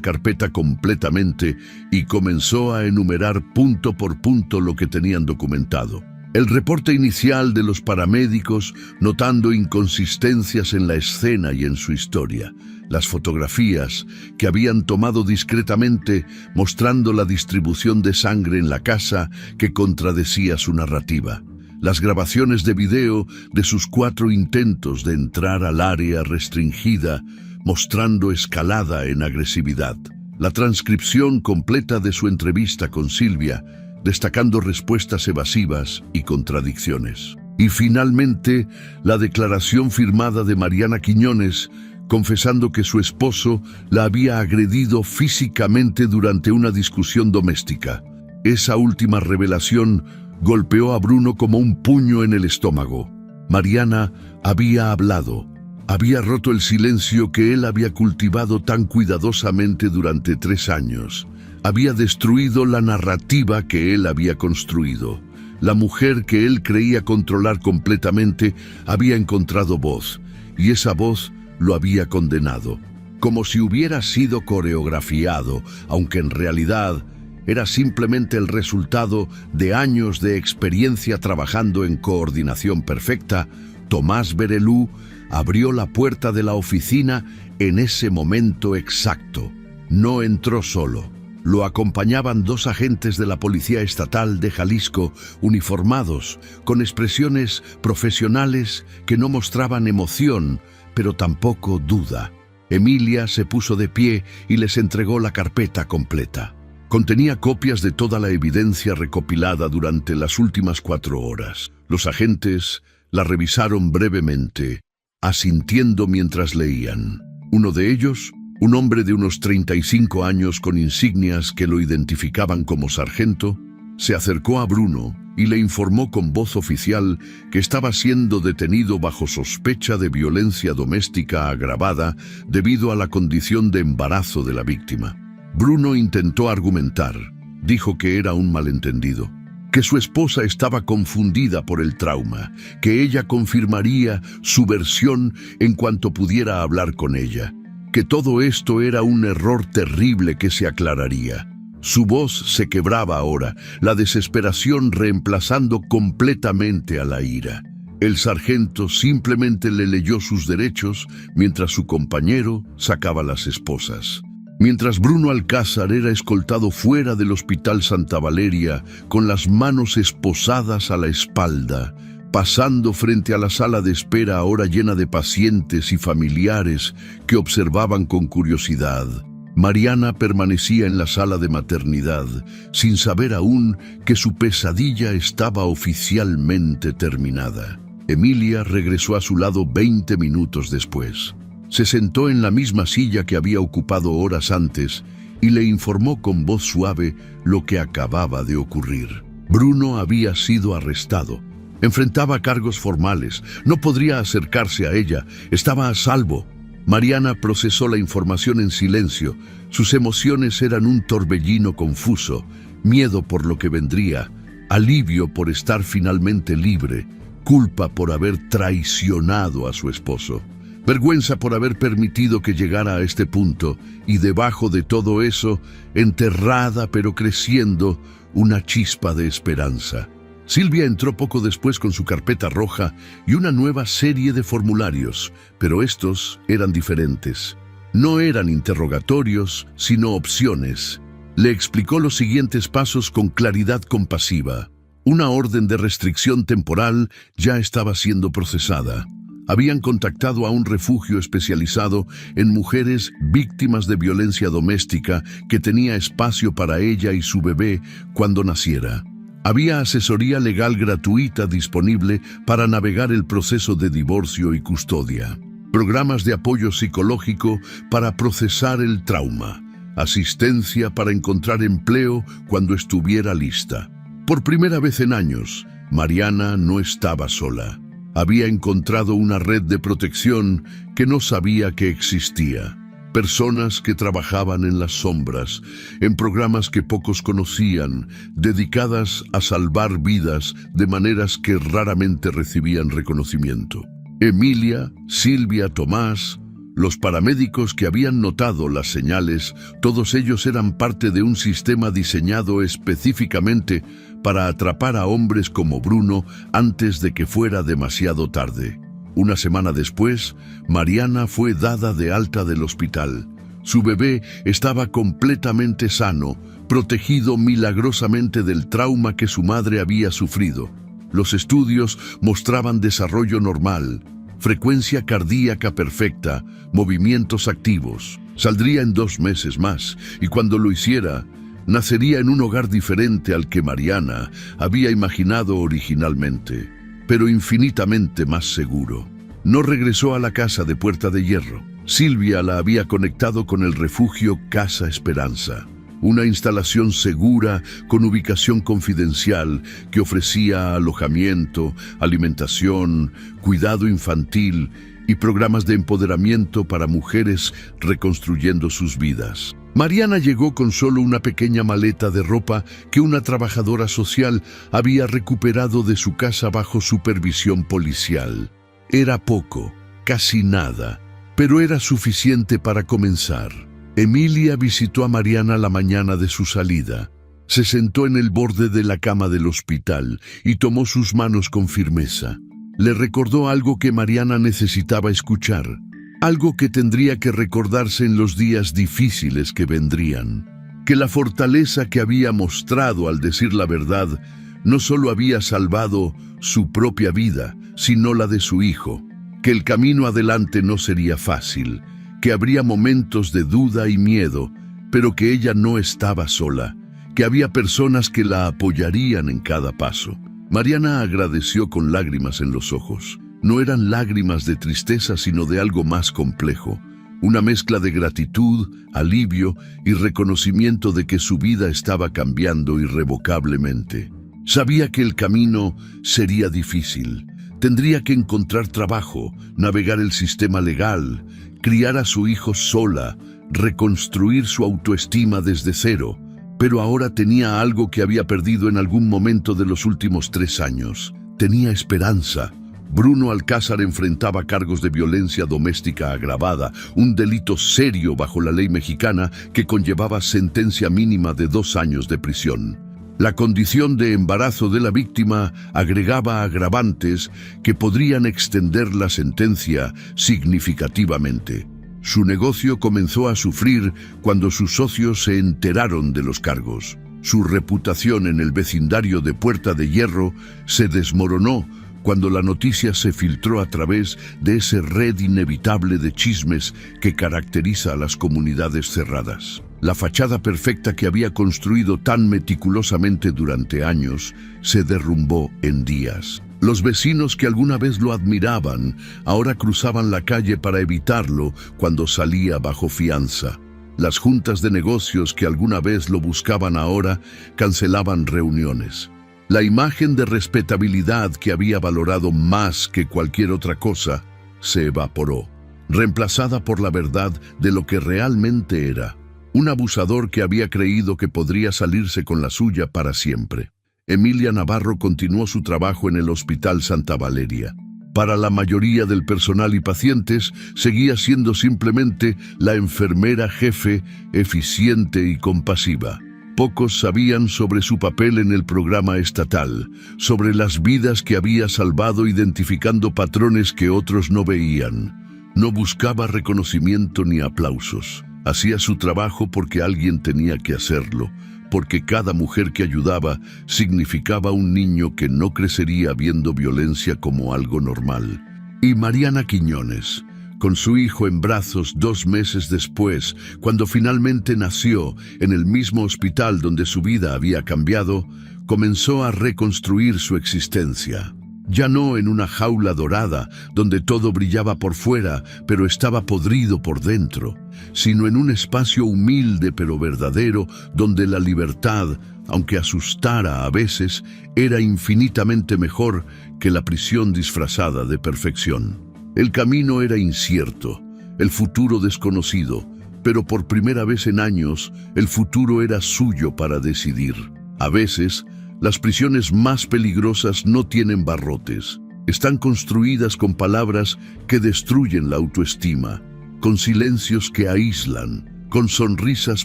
carpeta completamente y comenzó a enumerar punto por punto lo que tenían documentado. El reporte inicial de los paramédicos, notando inconsistencias en la escena y en su historia. Las fotografías que habían tomado discretamente mostrando la distribución de sangre en la casa que contradecía su narrativa. Las grabaciones de video de sus 4 intentos de entrar al área restringida, mostrando escalada en agresividad. La transcripción completa de su entrevista con Silvia, destacando respuestas evasivas y contradicciones. Y finalmente, la declaración firmada de Mariana Quiñones, confesando que su esposo la había agredido físicamente durante una discusión doméstica. Esa última revelación golpeó a Bruno como un puño en el estómago. Mariana había hablado, había roto el silencio que él había cultivado tan cuidadosamente durante 3 años. Había destruido la narrativa que él había construido. La mujer que él creía controlar completamente había encontrado voz, y esa voz lo había condenado. Como si hubiera sido coreografiado, aunque en realidad era simplemente el resultado de años de experiencia trabajando en coordinación perfecta. Tomás Berelú abrió la puerta de la oficina en ese momento exacto. No entró solo. Lo acompañaban 2 agentes de la Policía Estatal de Jalisco, uniformados, con expresiones profesionales que no mostraban emoción, pero tampoco duda. Emilia se puso de pie y les entregó la carpeta completa. Contenía copias de toda la evidencia recopilada durante las últimas 4 horas. Los agentes la revisaron brevemente, asintiendo mientras leían. Uno de ellos, un hombre de unos 35 años con insignias que lo identificaban como sargento, se acercó a Bruno y le informó con voz oficial que estaba siendo detenido bajo sospecha de violencia doméstica agravada debido a la condición de embarazo de la víctima. Bruno intentó argumentar, dijo que era un malentendido, que su esposa estaba confundida por el trauma, que ella confirmaría su versión en cuanto pudiera hablar con ella, que todo esto era un error terrible que se aclararía. Su voz se quebraba ahora, la desesperación reemplazando completamente a la ira. El sargento simplemente le leyó sus derechos mientras su compañero sacaba las esposas. Mientras Bruno Alcázar era escoltado fuera del Hospital Santa Valeria con las manos esposadas a la espalda, pasando frente a la sala de espera ahora llena de pacientes y familiares que observaban con curiosidad. Mariana permanecía en la sala de maternidad, sin saber aún que su pesadilla estaba oficialmente terminada. Emilia regresó a su lado 20 minutos después. Se sentó en la misma silla que había ocupado horas antes y le informó con voz suave lo que acababa de ocurrir. Bruno había sido arrestado. Enfrentaba cargos formales. No podría acercarse a ella. Estaba a salvo. Mariana procesó la información en silencio. Sus emociones eran un torbellino confuso. Miedo por lo que vendría. Alivio por estar finalmente libre. Culpa por haber traicionado a su esposo. Vergüenza por haber permitido que llegara a este punto, y debajo de todo eso, enterrada pero creciendo, una chispa de esperanza. Silvia entró poco después con su carpeta roja y una nueva serie de formularios, pero estos eran diferentes. No eran interrogatorios, sino opciones. Le explicó los siguientes pasos con claridad compasiva. Una orden de restricción temporal ya estaba siendo procesada. Habían contactado a un refugio especializado en mujeres víctimas de violencia doméstica que tenía espacio para ella y su bebé cuando naciera. Había asesoría legal gratuita disponible para navegar el proceso de divorcio y custodia. Programas de apoyo psicológico para procesar el trauma. Asistencia para encontrar empleo cuando estuviera lista. Por primera vez en años, Mariana no estaba sola. Había encontrado una red de protección que no sabía que existía. Personas que trabajaban en las sombras, en programas que pocos conocían, dedicadas a salvar vidas de maneras que raramente recibían reconocimiento. Emilia, Silvia, Tomás, los paramédicos que habían notado las señales, todos ellos eran parte de un sistema diseñado específicamente para atrapar a hombres como Bruno antes de que fuera demasiado tarde. Una semana después, Mariana fue dada de alta del hospital. Su bebé estaba completamente sano, protegido milagrosamente del trauma que su madre había sufrido. Los estudios mostraban desarrollo normal, frecuencia cardíaca perfecta, movimientos activos. Saldría en 2 meses más, y cuando lo hiciera, nacería en un hogar diferente al que Mariana había imaginado originalmente, pero infinitamente más seguro. No regresó a la casa de Puerta de Hierro. Silvia la había conectado con el refugio Casa Esperanza, una instalación segura con ubicación confidencial que ofrecía alojamiento, alimentación, cuidado infantil y programas de empoderamiento para mujeres reconstruyendo sus vidas. Mariana llegó con solo una pequeña maleta de ropa que una trabajadora social había recuperado de su casa bajo supervisión policial. Era poco, casi nada, pero era suficiente para comenzar. Emilia visitó a Mariana la mañana de su salida. Se sentó en el borde de la cama del hospital y tomó sus manos con firmeza. Le recordó algo que Mariana necesitaba escuchar, algo que tendría que recordarse en los días difíciles que vendrían. Que la fortaleza que había mostrado al decir la verdad no solo había salvado su propia vida, sino la de su hijo. Que el camino adelante no sería fácil, que habría momentos de duda y miedo, pero que ella no estaba sola, que había personas que la apoyarían en cada paso. Mariana agradeció con lágrimas en los ojos. No eran lágrimas de tristeza, sino de algo más complejo. Una mezcla de gratitud, alivio y reconocimiento de que su vida estaba cambiando irrevocablemente. Sabía que el camino sería difícil. Tendría que encontrar trabajo, navegar el sistema legal, criar a su hijo sola, reconstruir su autoestima desde cero. Pero ahora tenía algo que había perdido en algún momento de los últimos 3 años. Tenía esperanza. Bruno Alcázar enfrentaba cargos de violencia doméstica agravada, un delito serio bajo la ley mexicana que conllevaba sentencia mínima de 2 años de prisión. La condición de embarazo de la víctima agregaba agravantes que podrían extender la sentencia significativamente. Su negocio comenzó a sufrir cuando sus socios se enteraron de los cargos. Su reputación en el vecindario de Puerta de Hierro se desmoronó cuando la noticia se filtró a través de esa red inevitable de chismes que caracteriza a las comunidades cerradas. La fachada perfecta que había construido tan meticulosamente durante años se derrumbó en días. Los vecinos que alguna vez lo admiraban ahora cruzaban la calle para evitarlo cuando salía bajo fianza. Las juntas de negocios que alguna vez lo buscaban ahora cancelaban reuniones. La imagen de respetabilidad que había valorado más que cualquier otra cosa se evaporó, reemplazada por la verdad de lo que realmente era. Un abusador que había creído que podría salirse con la suya para siempre. Emilia Navarro continuó su trabajo en el Hospital Santa Valeria. Para la mayoría del personal y pacientes, seguía siendo simplemente la enfermera jefe, eficiente y compasiva. Pocos sabían sobre su papel en el programa estatal, sobre las vidas que había salvado identificando patrones que otros no veían. No buscaba reconocimiento ni aplausos. Hacía su trabajo porque alguien tenía que hacerlo, porque cada mujer que ayudaba significaba un niño que no crecería viendo violencia como algo normal. Y Mariana Quiñones, con su hijo en brazos 2 meses después, cuando finalmente nació en el mismo hospital donde su vida había cambiado, comenzó a reconstruir su existencia. Ya no en una jaula dorada, donde todo brillaba por fuera, pero estaba podrido por dentro, sino en un espacio humilde pero verdadero, donde la libertad, aunque asustara a veces, era infinitamente mejor que la prisión disfrazada de perfección. El camino era incierto, el futuro desconocido, pero por primera vez en años, el futuro era suyo para decidir. A veces, las prisiones más peligrosas no tienen barrotes. Están construidas con palabras que destruyen la autoestima, con silencios que aíslan, con sonrisas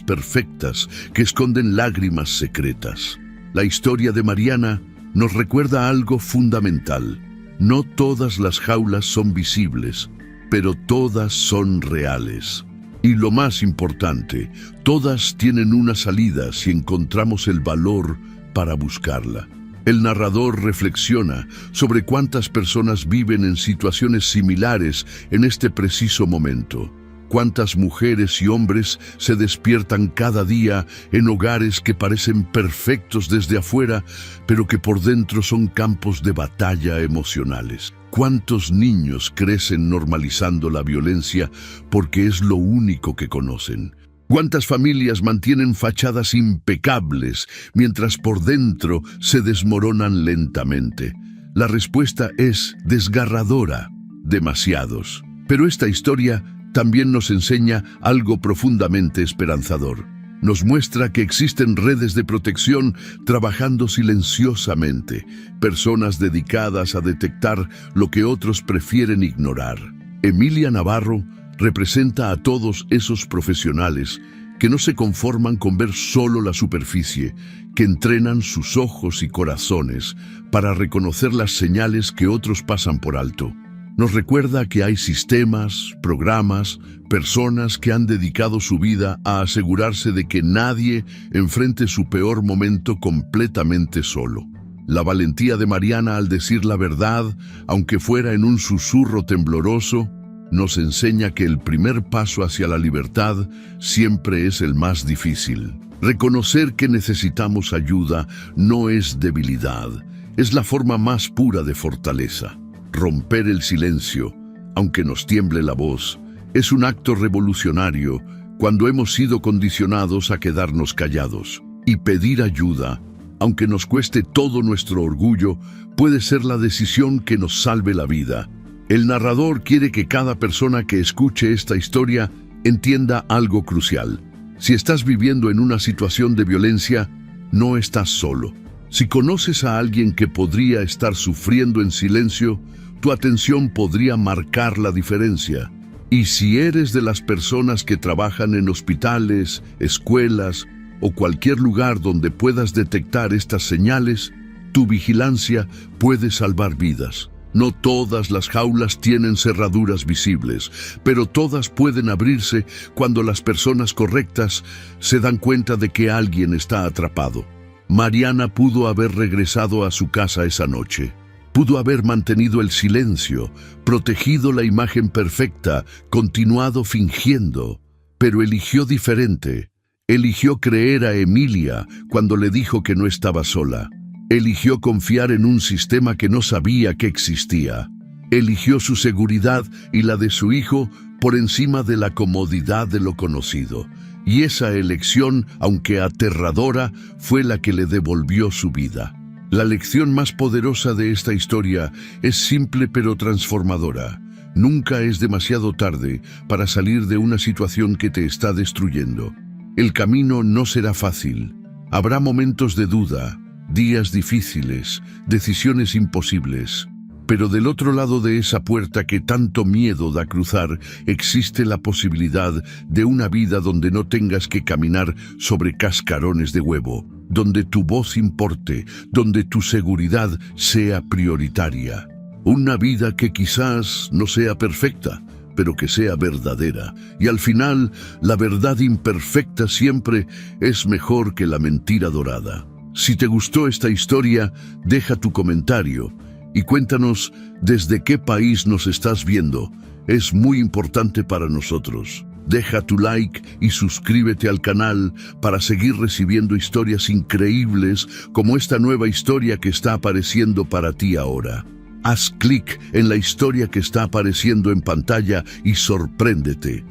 perfectas que esconden lágrimas secretas. La historia de Mariana nos recuerda algo fundamental. No todas las jaulas son visibles, pero todas son reales. Y lo más importante, todas tienen una salida si encontramos el valor para buscarla. El narrador reflexiona sobre cuántas personas viven en situaciones similares en este preciso momento. Cuántas mujeres y hombres se despiertan cada día en hogares que parecen perfectos desde afuera, pero que por dentro son campos de batalla emocionales. Cuántos niños crecen normalizando la violencia porque es lo único que conocen. ¿Cuántas familias mantienen fachadas impecables mientras por dentro se desmoronan lentamente? La respuesta es desgarradora, demasiados. Pero esta historia también nos enseña algo profundamente esperanzador. Nos muestra que existen redes de protección trabajando silenciosamente, personas dedicadas a detectar lo que otros prefieren ignorar. Emilia Navarro representa a todos esos profesionales que no se conforman con ver solo la superficie, que entrenan sus ojos y corazones para reconocer las señales que otros pasan por alto. Nos recuerda que hay sistemas, programas, personas que han dedicado su vida a asegurarse de que nadie enfrente su peor momento completamente solo. La valentía de Mariana al decir la verdad, aunque fuera en un susurro tembloroso, nos enseña que el primer paso hacia la libertad siempre es el más difícil. Reconocer que necesitamos ayuda no es debilidad, es la forma más pura de fortaleza. Romper el silencio, aunque nos tiemble la voz, es un acto revolucionario cuando hemos sido condicionados a quedarnos callados. Y pedir ayuda, aunque nos cueste todo nuestro orgullo, puede ser la decisión que nos salve la vida. El narrador quiere que cada persona que escuche esta historia entienda algo crucial. Si estás viviendo en una situación de violencia, no estás solo. Si conoces a alguien que podría estar sufriendo en silencio, tu atención podría marcar la diferencia. Y si eres de las personas que trabajan en hospitales, escuelas o cualquier lugar donde puedas detectar estas señales, tu vigilancia puede salvar vidas. No todas las jaulas tienen cerraduras visibles, pero todas pueden abrirse cuando las personas correctas se dan cuenta de que alguien está atrapado. Mariana pudo haber regresado a su casa esa noche. Pudo haber mantenido el silencio, protegido la imagen perfecta, continuado fingiendo, pero eligió diferente. Eligió creer a Emilia cuando le dijo que no estaba sola. Eligió confiar en un sistema que no sabía que existía. Eligió su seguridad y la de su hijo por encima de la comodidad de lo conocido. Y esa elección, aunque aterradora, fue la que le devolvió su vida. La lección más poderosa de esta historia es simple pero transformadora. Nunca es demasiado tarde para salir de una situación que te está destruyendo. El camino no será fácil. Habrá momentos de duda, días difíciles, decisiones imposibles. Pero del otro lado de esa puerta que tanto miedo da cruzar, existe la posibilidad de una vida donde no tengas que caminar sobre cascarones de huevo, donde tu voz importe, donde tu seguridad sea prioritaria. Una vida que quizás no sea perfecta, pero que sea verdadera. Y al final, la verdad imperfecta siempre es mejor que la mentira dorada. Si te gustó esta historia, deja tu comentario y cuéntanos desde qué país nos estás viendo. Es muy importante para nosotros. Deja tu like y suscríbete al canal para seguir recibiendo historias increíbles como esta nueva historia que está apareciendo para ti ahora. Haz clic en la historia que está apareciendo en pantalla y sorpréndete.